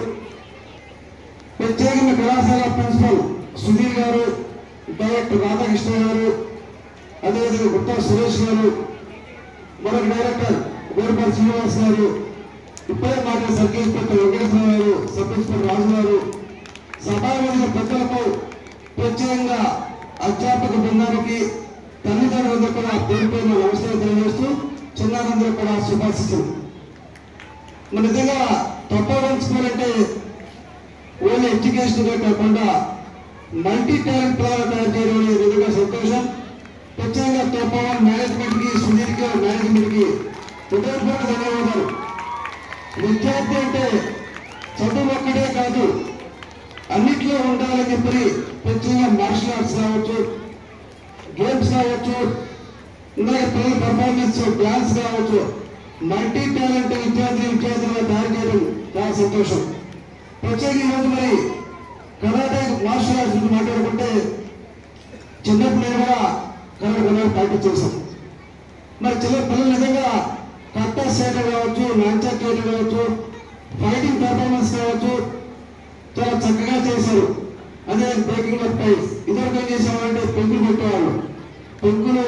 ప్రత్యేకంగా కళాశాల ప్రిన్సిపల్ సుధీర్ గారు, డైరెక్టర్ రాధాకృష్ణ గారు, అదేవిధంగా గుట్టా సురేష్ గారు, మరొక డైరెక్టర్ గోరపల్లి శ్రీనివాస్ గారు, ఇప్పుడే మాకు సబ్ ఇన్స్పెక్టర్ వెంకటేశ్వర గారు, సబ్ ఇన్స్పెక్టర్ రాజు గారు, సభావేదిక పెద్దలకు, ప్రత్యేకంగా అధ్యాపక బృందానికి, తల్లిదండ్రులకు కూడా పేరుపైన నమస్కారం తెలియజేస్తూ చిన్నారందరూ కూడా శుభాశిస్తులు. మన నిజంగా తపోవన్ స్కూల్ అంటే ఓన్లీ ఎడ్యుకేషన్ కాకుండా మల్టీ టాలెంట్ ద్వారా తయారు చేయడం నిజంగా సంతోషం. ప్రత్యేకంగా తపోవన్ మేనేజ్మెంట్ కి, సుధీర్ కి, మేనేజ్మెంట్ కి హృదయపూర్వక ధన్యవాదాలు. విద్యార్థి అంటే చదువు ఒక్కడే కాదు, అన్నిట్లో ఉండాలని చెప్పి ప్రత్యేకంగా మార్షల్ ఆర్ట్స్ కావచ్చు, గేమ్స్ కావచ్చు, ఇందాక పిల్లల పర్ఫార్మెన్స్, డ్యాన్స్ కావచ్చు, మల్టీ టాలెంట్ విద్యార్థులుగా తయారు చేయడం చాలా సంతోషం. ప్రత్యేక ఈరోజు మరి కరాటే మార్షల్ ఆర్ట్స్ గురించి మాట్లాడుకుంటే చిన్నప్పుడు కూడా కరాటే ప్రాక్టీస్ చేశాం. మరి చిన్న పిల్లలు నిజంగా కట్టా చేయడం కావచ్చు, మ్యాన్చర్ చేయడం కావచ్చు, ఫైటింగ్ పర్ఫార్మెన్స్ కావచ్చు, చాలా చక్కగా చేశారు. అదే బ్రేకింగ్ ఆఫ్ టైల్స్ ఇదివరకు ఏం చేసేవాళ్ళంటే పెంకులు పెట్టేవాళ్ళు, పెంకులు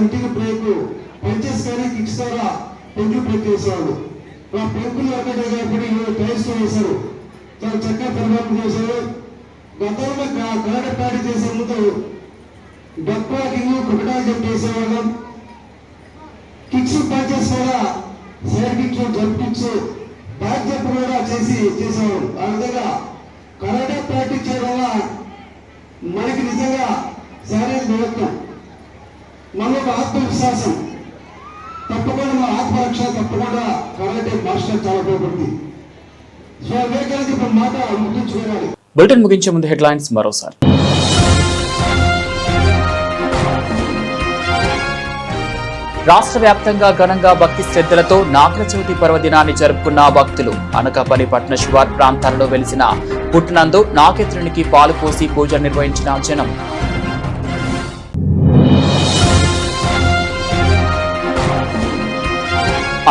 ఇంటికి బ్రేక్ పంచెస్ కానీ కిక్స్ ద్వారా పెంకులు బ్రేక్ చేసేవాళ్ళు. ఆ పెంకులు ఒకటే కాబట్టి టైల్స్ వేశారు, చాలా చక్కగా పర్ఫార్మెన్స్ చేశారు. గతంలో కరాటే ప్రాక్టీస్ చేసే ముందు డక్ వాకింగ్, క్రికెట్ జంప్ చేసేవాళ్ళం. కిక్స్ పంచెస్ కూడా side kicks, jump kicks, back jump కూడా చేసేవాళ్ళు. ఆ విధంగా కరాటే ప్రాక్టీస్ చేయడం వల్ల మనకి నిజంగా శారీరక దృఢత్వం, మనకు ఆత్మవిశ్వాసం, తప్పకుండా మన ఆత్మరక్షణ తప్పకుండా కరాటే మార్షల్ చాలా ఉపయోగపడుతుంది. సో వివేకానంద ఇప్పుడు మాట ముగించుకోవాలి. బులెటిన్ ముగించే ముందు హెడ్లైన్స్ మరోసారి. రాష్ట్ర వ్యాప్తంగా ఘనంగా భక్తి శ్రద్ధలతో నాగర చవితి పర్వదినాన్ని జరుపుకున్న భక్తులు. అనకాపల్లి పట్టణ శివార్ ప్రాంతాల్లో వెలిసిన పుట్టినందు నాగేంద్రునికి పాలు పోసి పూజ నిర్వహించిన జనం.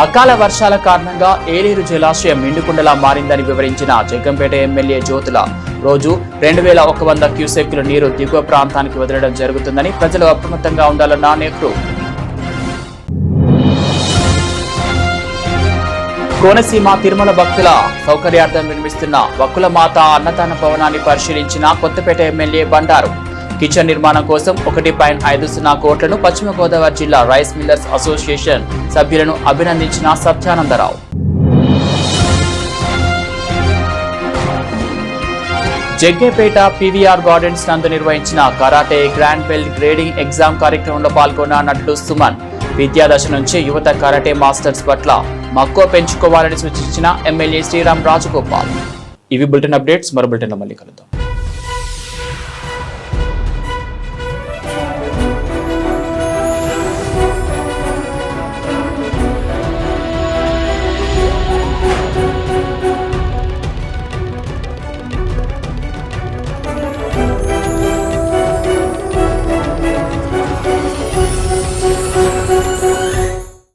అకాల వర్షాల కారణంగా ఏలేరు జలాశయం నిండుకుండలా మారిందని వివరించిన జగ్గంపేట ఎమ్మెల్యే జ్యోతుల. రోజు 2100 క్యూసెక్కుల నీరు దిగువ ప్రాంతానికి వదలడం జరుగుతుందని ప్రజలు అప్రమత్తంగా ఉండాలన్న నెహ్రూ. కోనసీమ తిరుమల భక్తుల సౌకర్యార్థం నిర్మిస్తున్న వకులమాత అన్నదాన భవనాన్ని పరిశీలించిన కొత్తపేట ఎమ్మెల్యే బండారు. కిచెన్ నిర్మాణం కోసం 1.50 కోట్లను పశ్చిమ గోదావరి జిల్లా రైస్ మిల్లర్స్ అసోసియేషన్ సభ్యులను అభినందించిన సత్యానందరావు. జగ్గయ్యపేట పీవీఆర్ గార్డెన్స్ నందు నిర్వహించిన karate grand belt grading exam కార్యక్రమంలో పాల్గొన్న నటుడు సుమన్. విద్యాదశ నుంచి యువత కరాటే మాస్టర్స్ పట్ల మక్కువ పెంచుకోవాలని సూచించిన ఎమ్మెల్యే శ్రీరామ్ రాజగోపాల్. ఇవి బులెటిన్ అప్డేట్స్. మరో బులెటిన్లో మళ్ళీ కలుద్దాం.